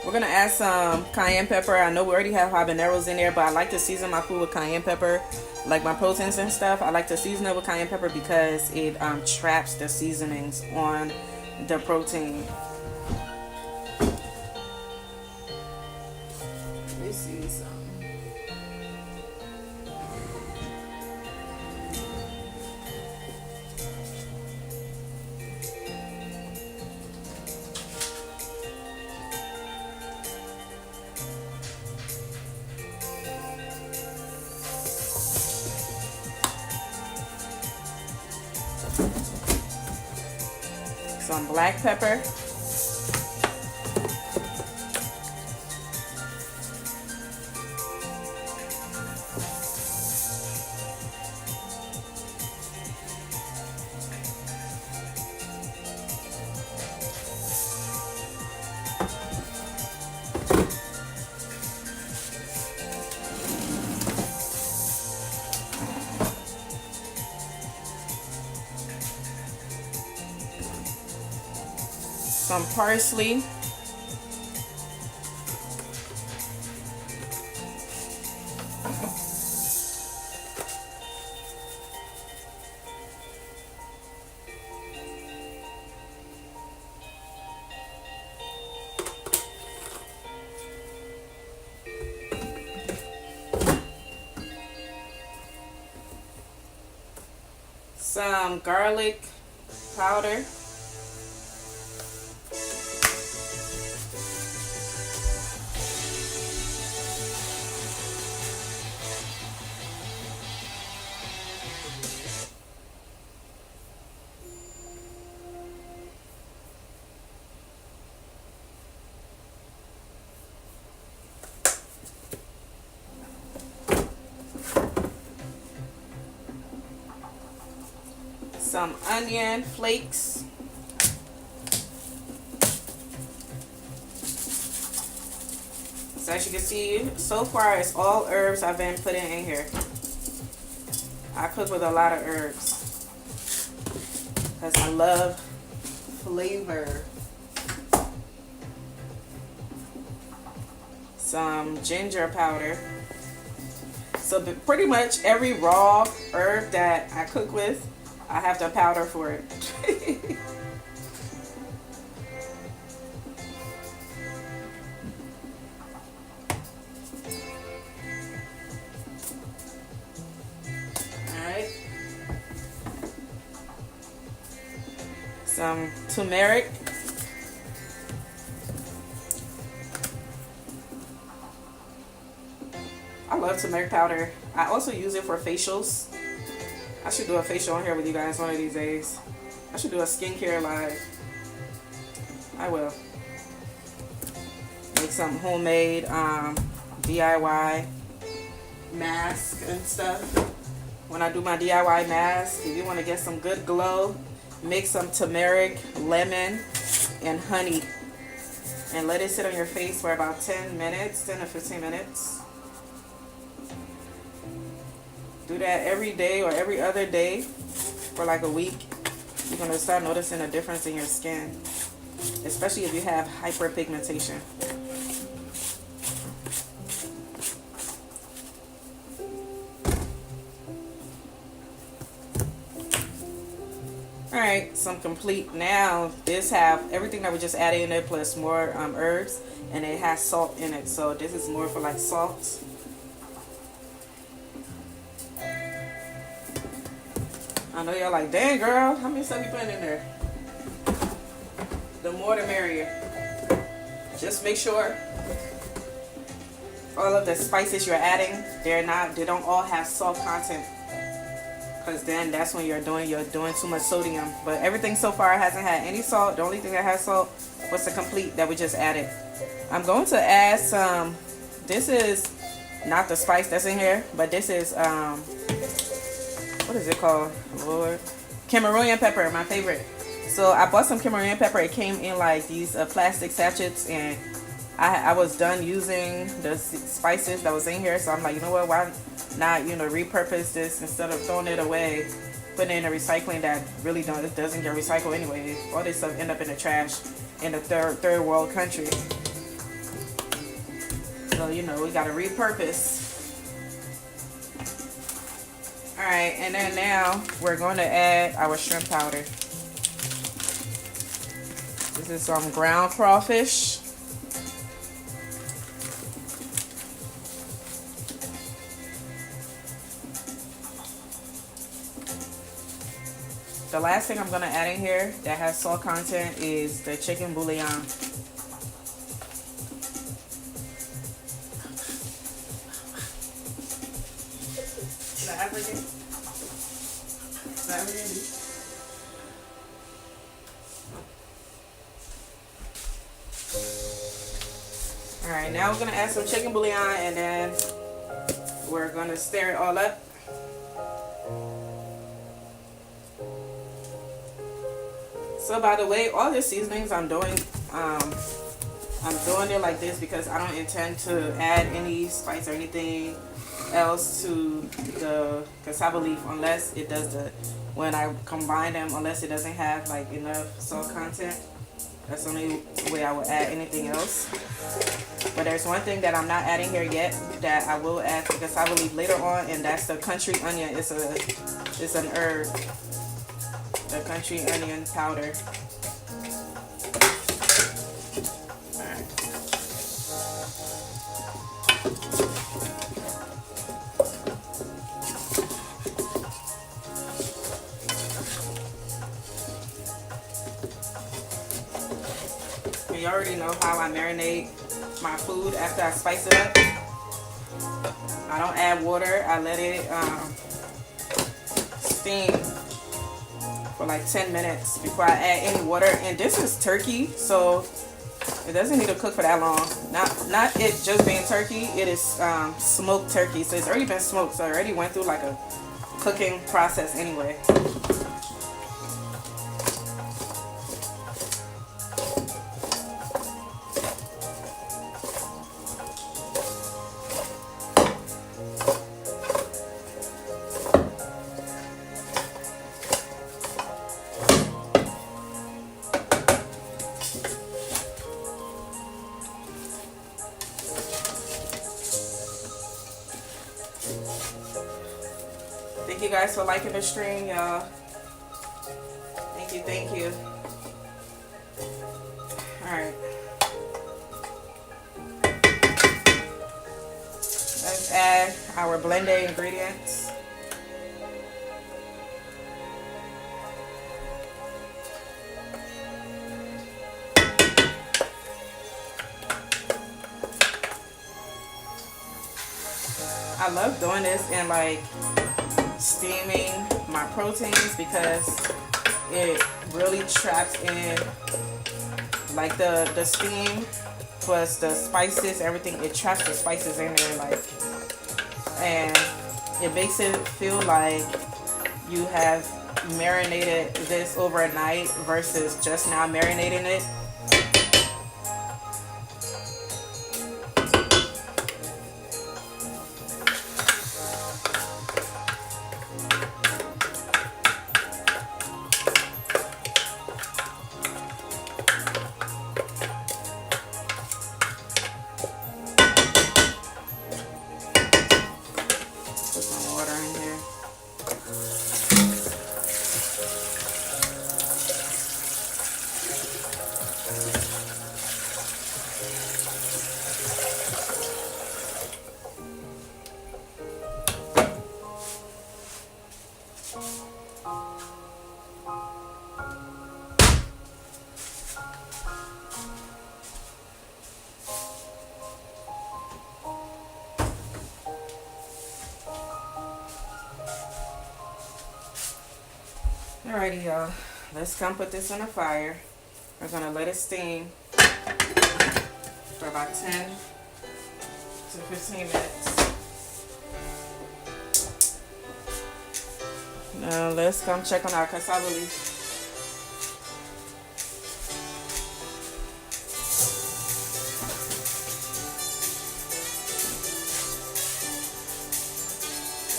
A: We're gonna add some cayenne pepper. I know we already have habaneros in there, but I like to season my food with cayenne pepper. Like my proteins and stuff, I like to season it with cayenne pepper because it traps the seasonings on the protein. Let me see some. Some black pepper. Some parsley. Some garlic powder. Some onion flakes. So as you can see, so far it's all herbs I've been putting in here. I cook with a lot of herbs because I love flavor. Some ginger powder. So pretty much every raw herb that I cook with, I have to powder for it. Alright. Some turmeric. I love turmeric powder. I also use it for facials. I should do a facial on here with you guys one of these days. I should do a skincare live. I will. Make some homemade DIY mask and stuff. When I do my DIY mask, if you want to get some good glow, make some turmeric, lemon, and honey. And let it sit on your face for about 10 minutes, 10 to 15 minutes. Do that every day or every other day for like a week. You're going to start noticing a difference in your skin, especially if you have hyperpigmentation. Alright, some complete. Now this have everything that we just added in there plus more herbs, and it has salt in it. So this is more for like salt. I know y'all like, dang girl, how many stuff you putting in there? The more the merrier. Just make sure all of the spices you're adding, they don't all have salt content, because then that's when you're doing too much sodium. But everything so far hasn't had any salt. The only thing that has salt was the complete that we just added. I'm going to add some, this is not the spice that's in here, but this is what is it called, Lord? Cameroonian pepper, my favorite. So I bought some Cameroonian pepper. It came in like these plastic sachets, and I was done using the spices that was in here. So I'm like, you know what, why not, repurpose this instead of throwing it away, putting it in the recycling that really doesn't get recycled anyway. All this stuff end up in the trash in a third world country. So we gotta repurpose. Alright, and then now we're going to add our shrimp powder. This is some ground crawfish. The last thing I'm going to add in here that has salt content is the chicken bouillon. Is that everything? Is that everything? Alright, now we're going to add some chicken bouillon, and then we're going to stir it all up. So by the way, all the seasonings I'm doing it like this because I don't intend to add any spice or anything else to the cassava leaf unless it does when I combine them, unless it doesn't have like enough salt content. That's the only way I will add anything else. But there's one thing that I'm not adding here yet that I will add to cassava leaf later on, and that's the country onion. It's an herb. The country onion powder. Alright. And you already know how I marinate my food after I spice it up. I don't add water. I let it steam for like 10 minutes before I add any water. And this is turkey, so it doesn't need to cook for that long. Not it just being turkey, it is smoked turkey, so it's already been smoked, so it already went through like a cooking process anyway. Thank you guys for liking the stream, y'all. Thank you. Alright. Let's add our blended ingredients. I love doing this and like steaming my proteins because it really traps in like the steam plus the spices, everything. It traps the spices in there, like, and it makes it feel like you have marinated this overnight versus just now marinating it. Alrighty, y'all. Let's come put this on the fire. We're gonna let it steam for about 10 to 15 minutes. Now let's come check on our cassava leaf.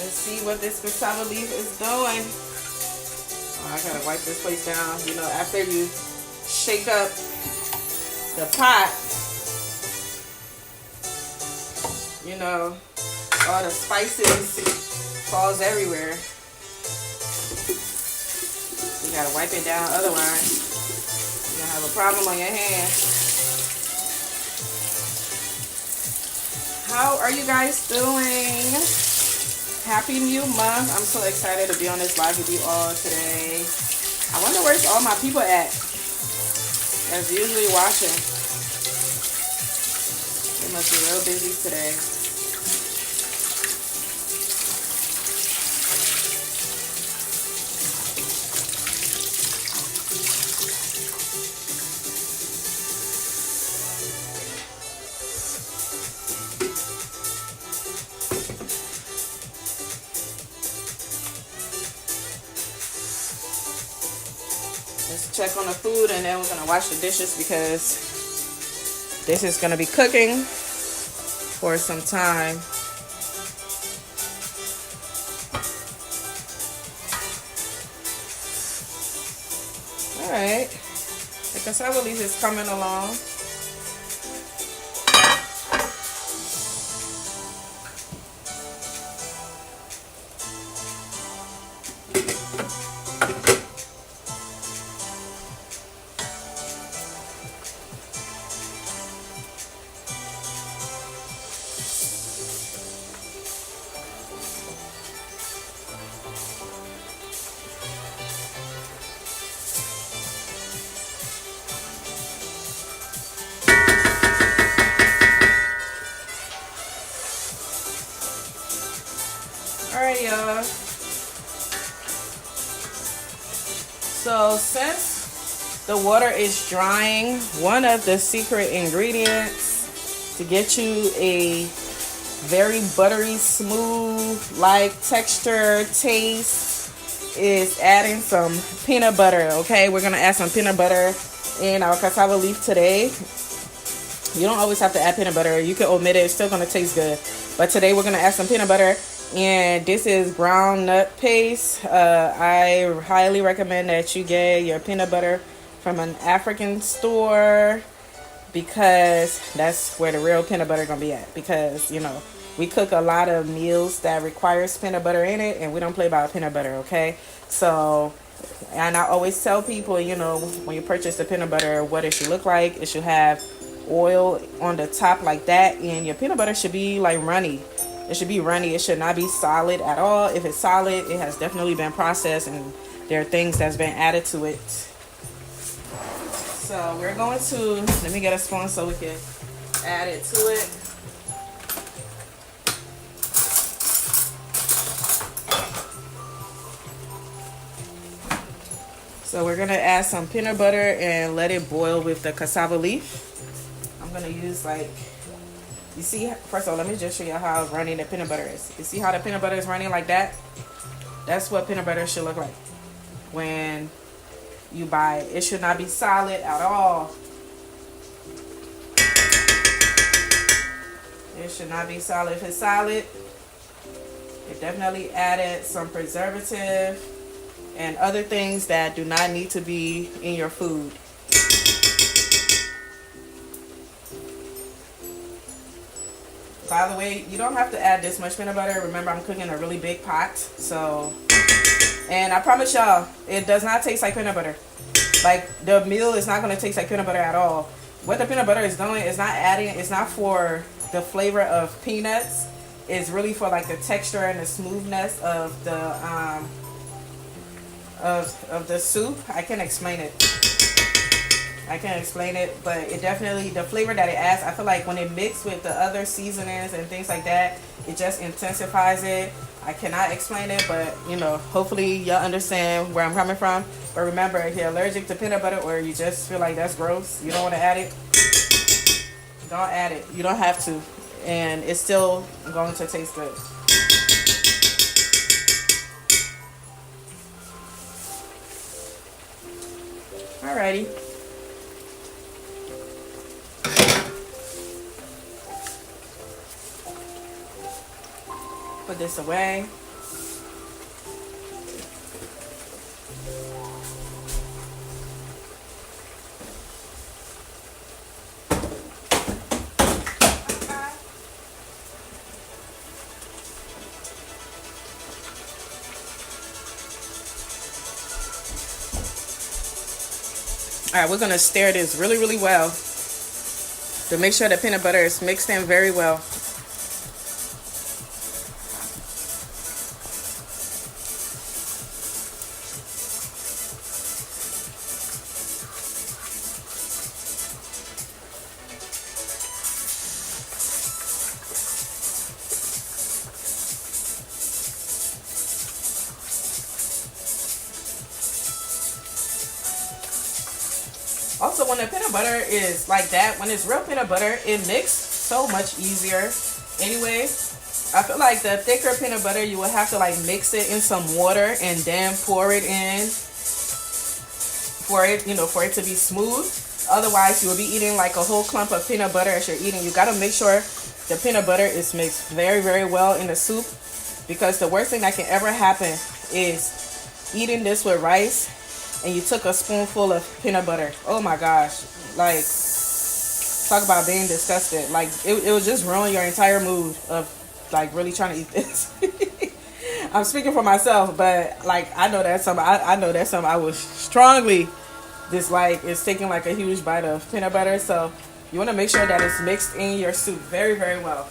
A: Let's see what this cassava leaf is doing. Oh, I gotta wipe this place down. You know, after you shake up the pot, you know, all the spices falls everywhere. You gotta wipe it down, otherwise you're gonna have a problem on your hands. How are you guys doing? Happy new month. I'm so excited to be on this live with you all today. I wonder where's all my people at that's usually watching. They must be real busy today. Let's check on the food and then we're gonna wash the dishes because this is gonna be cooking for some time. Alright, the cassava leaf is coming along. Alright, y'all. So since the water is drying, one of the secret ingredients to get you a very buttery, smooth, like texture, taste is adding some peanut butter. Okay, we're gonna add some peanut butter in our cassava leaf today. You don't always have to add peanut butter. You can omit it. It's still gonna taste good. But today we're gonna add some peanut butter. And this is ground nut paste. I highly recommend that you get your peanut butter from an African store because that's where the real peanut butter gonna be at. Because, you know, we cook a lot of meals that requires peanut butter in it, and we don't play about peanut butter, okay? So, and I always tell people, you know, when you purchase the peanut butter, what it should look like. It should have oil on the top like that, and your peanut butter should be like runny. It should be runny. It should not be solid at all. If it's solid, it has definitely been processed and there are things that's been added to it. So we're going to, let me get a spoon so we can add it to it. So we're going to add some peanut butter and let it boil with the cassava leaf. I'm going to use like, you see, first of all, let me just show you how running the peanut butter is. You see how the peanut butter is running like that? That's what peanut butter should look like when you buy it. It should not be solid at all. It should not be solid. If it's solid, it definitely added some preservative and other things that do not need to be in your food. By the way, you don't have to add this much peanut butter. Remember, I'm cooking a really big pot. So, and I promise y'all, it does not taste like peanut butter. Like, the meal is not going to taste like peanut butter at all. What the peanut butter is doing is not adding, it's not for the flavor of peanuts. It's really for like the texture and the smoothness of the soup. I can't explain it. I can't explain it, but it definitely, the flavor that it adds, I feel like when it mixed with the other seasonings and things like that, it just intensifies it. I cannot explain it, but you know, hopefully y'all understand where I'm coming from. But remember, if you're allergic to peanut butter or you just feel like that's gross, you don't want to add it, don't add it. You don't have to, and it's still going to taste good. Alrighty. Put this away. Alright, we're going to stir this really, really well to make sure the peanut butter is mixed in very well. Also, when the peanut butter is like that, when it's real peanut butter, it mixes so much easier. Anyway, I feel like the thicker peanut butter, you will have to like mix it in some water and then pour it in for it, you know, for it to be smooth. Otherwise, you will be eating like a whole clump of peanut butter as you're eating. You got to make sure the peanut butter is mixed very, very well in the soup, because the worst thing that can ever happen is eating this with rice and you took a spoonful of peanut butter. Oh my gosh. Like, talk about being disgusted. Like, it would just ruin your entire mood of like really trying to eat this. I'm speaking for myself, but like I know that's something I would strongly dislike, is taking like a huge bite of peanut butter. So you want to make sure that it's mixed in your soup very, very well.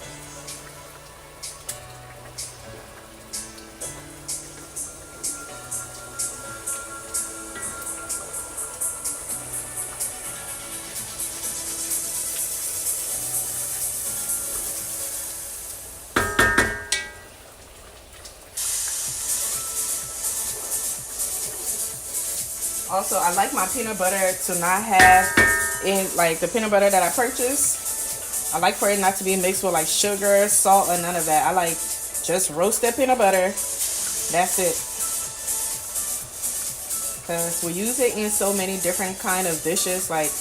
A: Also, I like my peanut butter to not have in like the peanut butter that I purchased. I like for it not to be mixed with like sugar, salt, or none of that. I like just roasted peanut butter. That's it. Because we use it in so many different kind of dishes. Like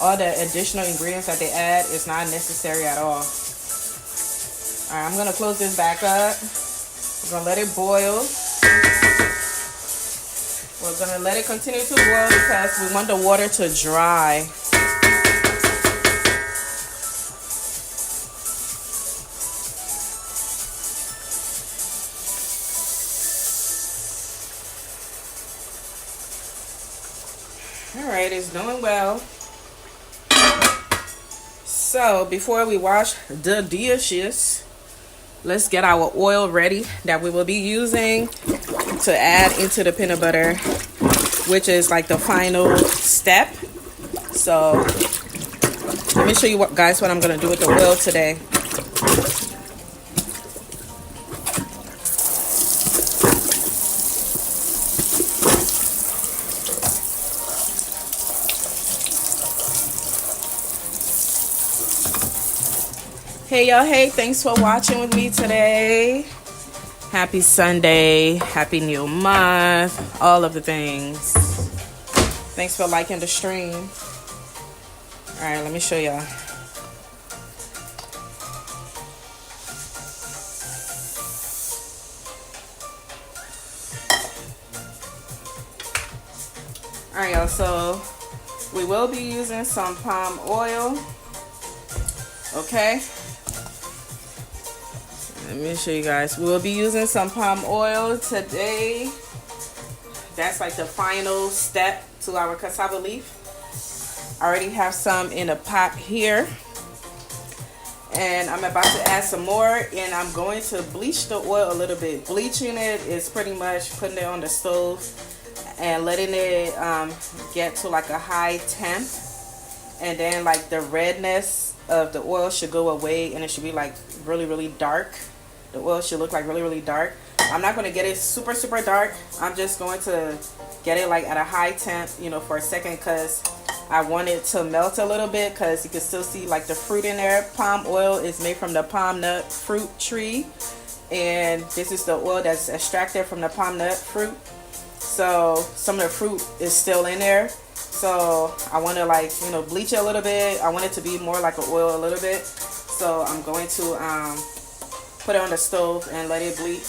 A: all the additional ingredients that they add is not necessary at all. Alright, I'm gonna close this back up. We're gonna let it boil. We're going to let it continue to boil because we want the water to dry. Alright, it's doing well. So, before we wash the dishes, let's get our oil ready that we will be using to add into the peanut butter, which is like the final step. So let me show you guys what I'm going to do with the oil today. Hey y'all, hey, thanks for watching with me today. Happy Sunday, happy new month, all of the things. Thanks for liking the stream. All right, let me show y'all. All right, y'all, so we will be using some palm oil. Okay. Let me show you guys. We'll be using some palm oil today. That's like the final step to our cassava leaf. I already have some in a pot here. And I'm about to add some more. And I'm going to bleach the oil a little bit. Bleaching it is pretty much putting it on the stove and letting it get to like a high temp. and then like the redness of the oil should go away, and it should be like really dark. The oil should look like really dark. I'm not going to get it super dark. I'm just going to get it like at a high temp, you know, for a second, because I want it to melt a little bit, because you can still see like the fruit in there. Palm oil is made from the palm nut fruit tree, and this is the oil that's extracted from the palm nut fruit. So some of the fruit is still in there. So I want to, like, you know, bleach it a little bit. I want it to be more like an oil a little bit. So I'm going to put it on the stove and let it bleach.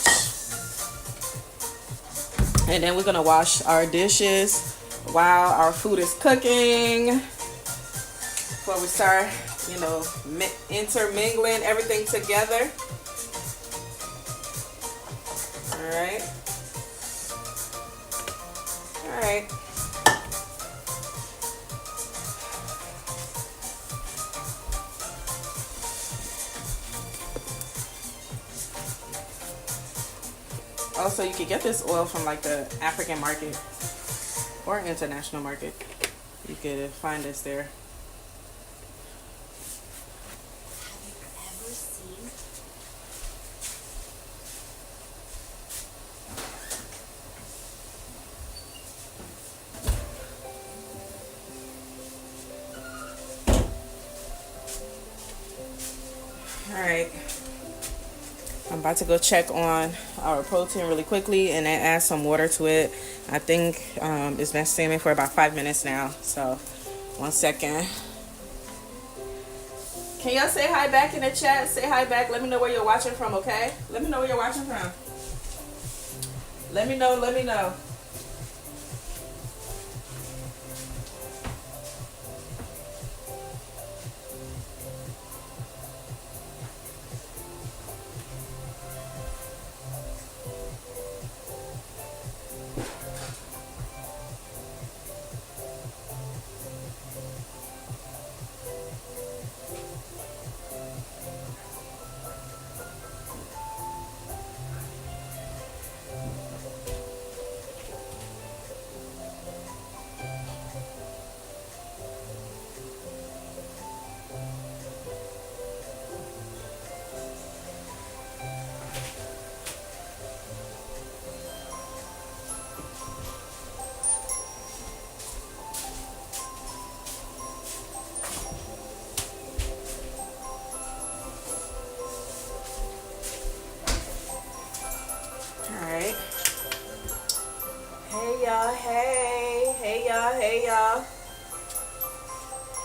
A: And then we're going to wash our dishes while our food is cooking, before we start, you know, intermingling everything together. Alright. Alright. Also, you can get this oil from like the African market or international market. You could find this there. Alright, I'm about to go check on our protein really quickly and then add some water to it. I think it's been steaming for about 5 minutes now, so 1 second. Can y'all say hi back in the chat? Say hi back. Let me know where you're watching from, okay? Let me know where you're watching from. Let me know, let me know.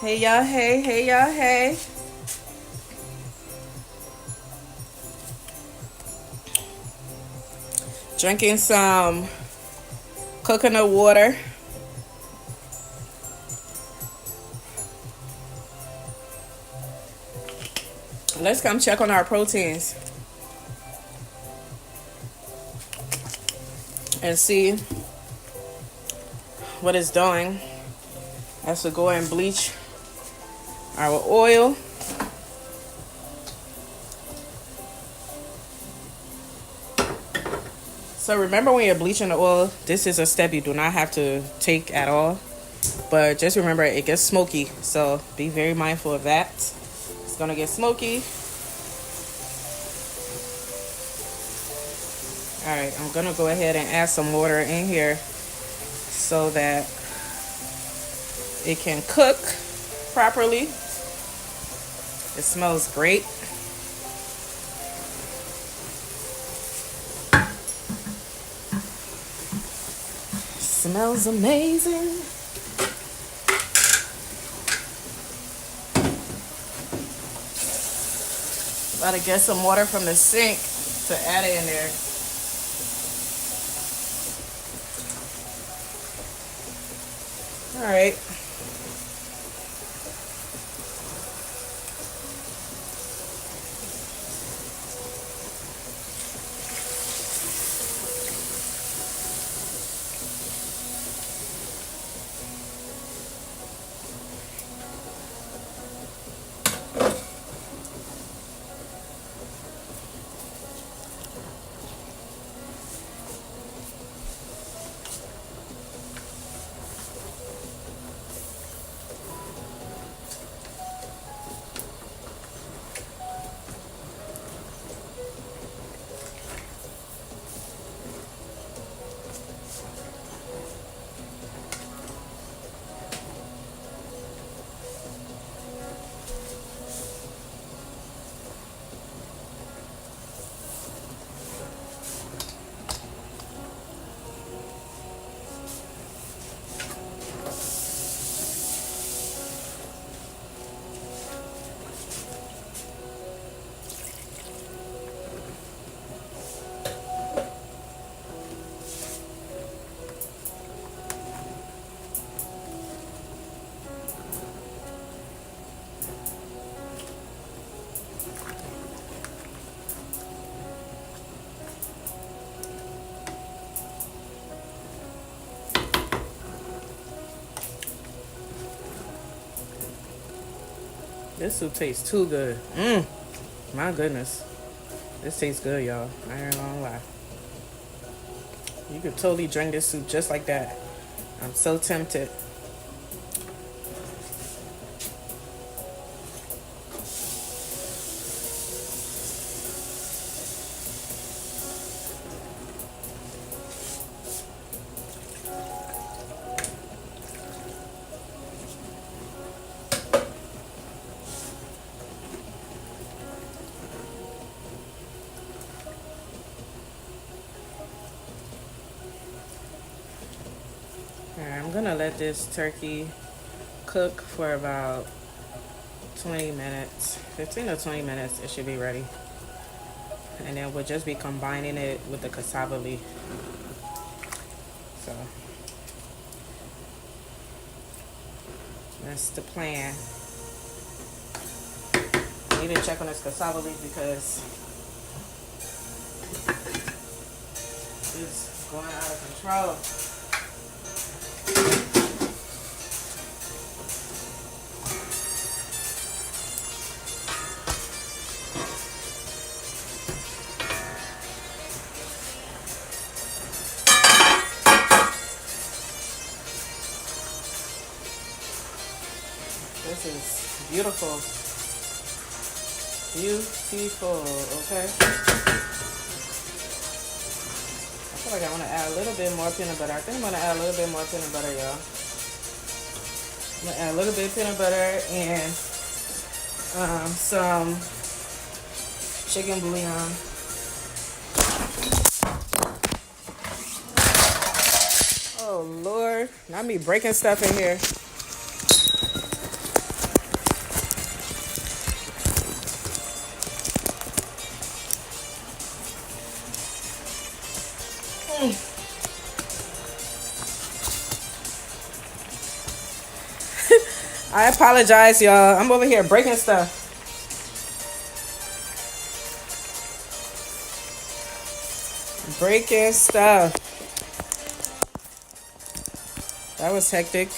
A: Hey y'all. Drinking some coconut water. Let's come check on our proteins and see what it's doing as we go and bleach our oil. So remember, when you're bleaching the oil, this is a step you do not have to take at all, but just remember it gets smoky, so be very mindful of that. It's gonna get smoky. Alright, I'm gonna go ahead and add some water in here so that it can cook properly. It smells great. Smells amazing. About to get some water from the sink to add it in there. All right. This soup tastes too good. My goodness. This tastes good, y'all. I ain't gonna lie. You could totally drink this soup just like that. I'm so tempted. I'm gonna let this turkey cook for about 20 minutes, 15 to 20 minutes. It should be ready. And then we'll just be combining it with the cassava leaf. So that's the plan. I need to check on this cassava leaf because it's going out of control. This is beautiful. Beautiful, okay? I feel like I want to add a little bit more peanut butter. I think I'm going to add a little bit more peanut butter, y'all. I'm going to add a little bit of peanut butter and some chicken bouillon. Oh, Lord. Not me breaking stuff in here. I apologize, y'all. I'm over here breaking stuff. Breaking stuff. That was hectic.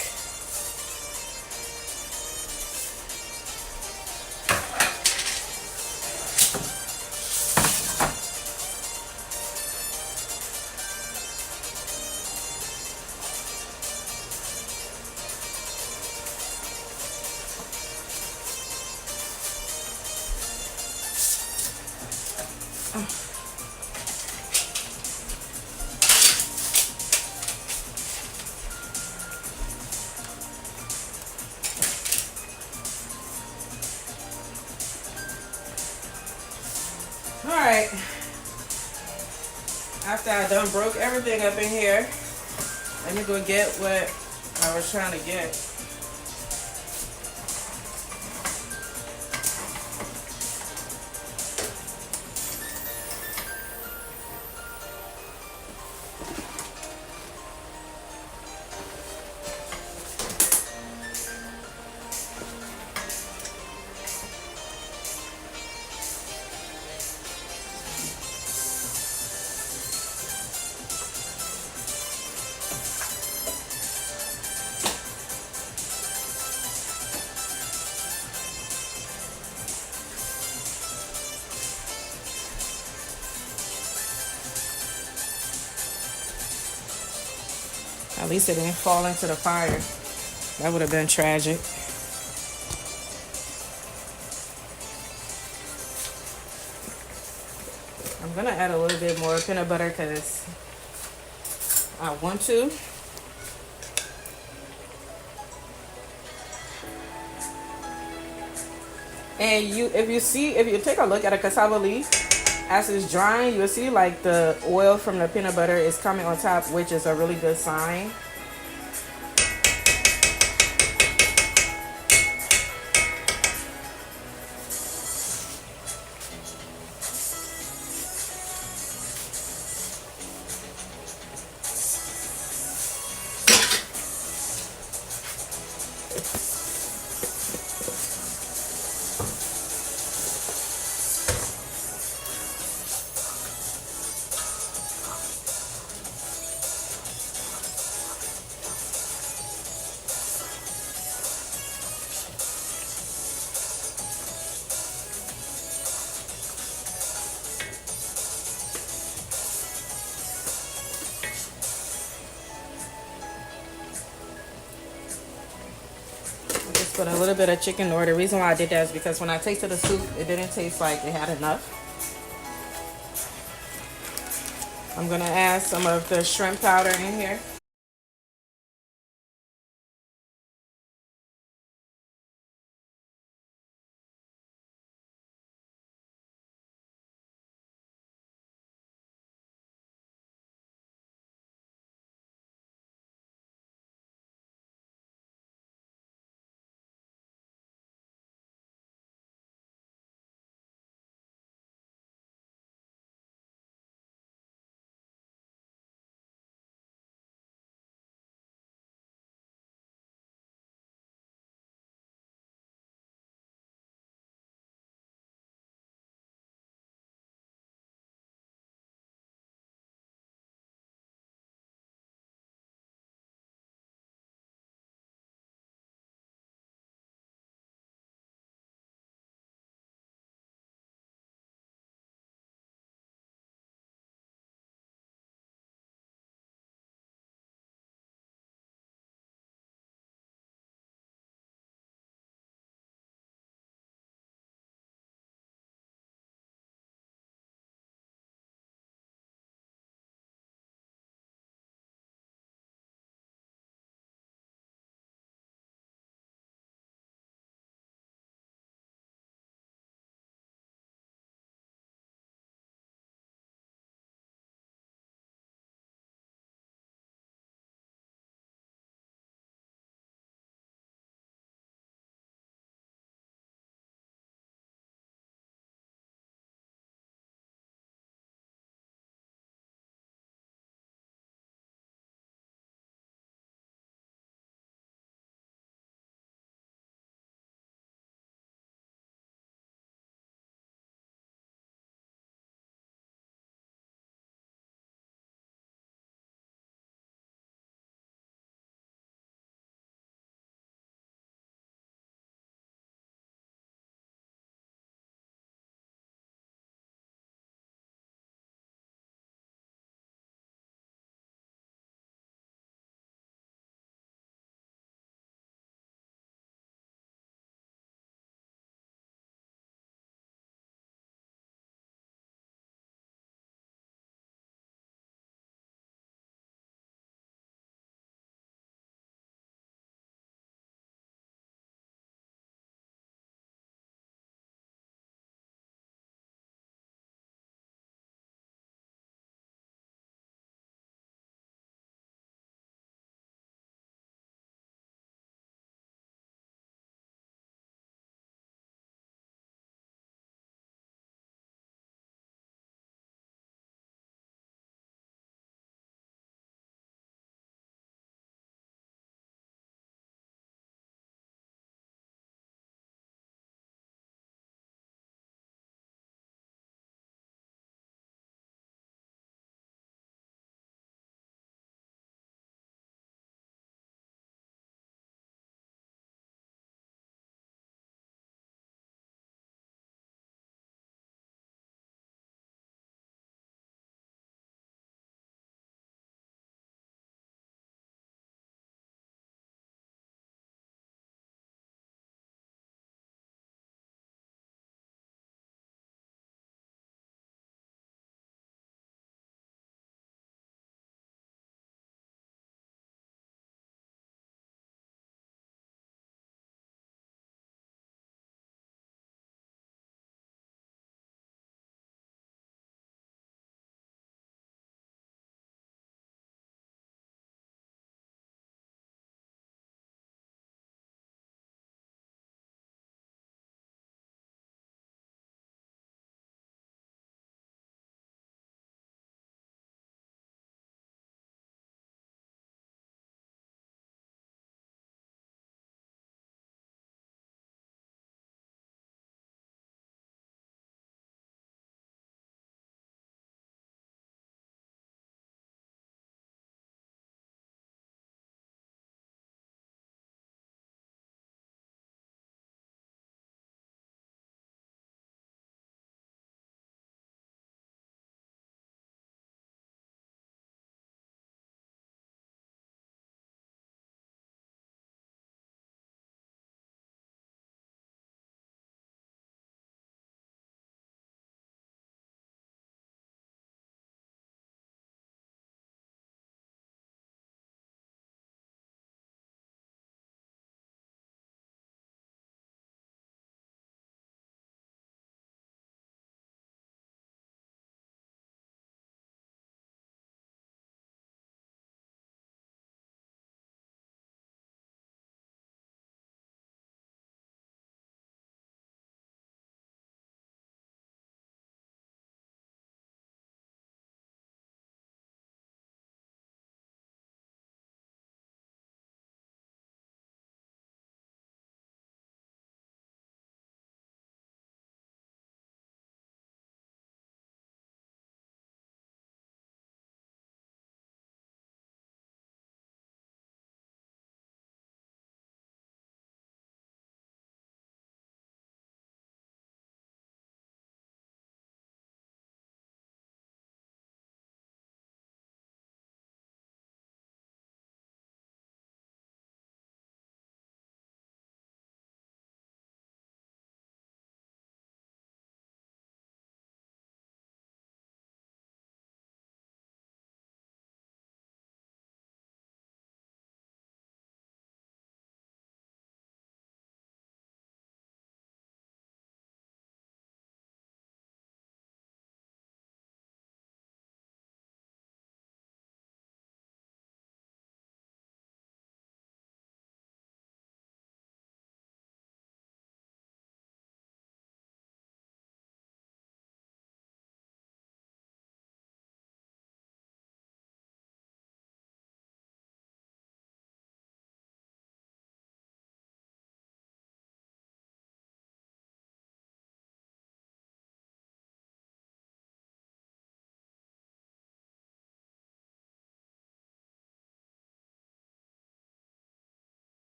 A: Alright, after I done broke everything up in here, let me go get what I was trying to get. At least it didn't fall into the fire. That would have been tragic. I'm gonna add a little bit more peanut butter because I want to. And if you take a look at a cassava leaf, as it's drying, you'll see like the oil from the peanut butter is coming on top, which is a really good sign. put a little bit of chicken oil. The reason why I did that is because when I tasted the soup, it didn't taste like it had enough. I'm gonna add some of the shrimp powder in here.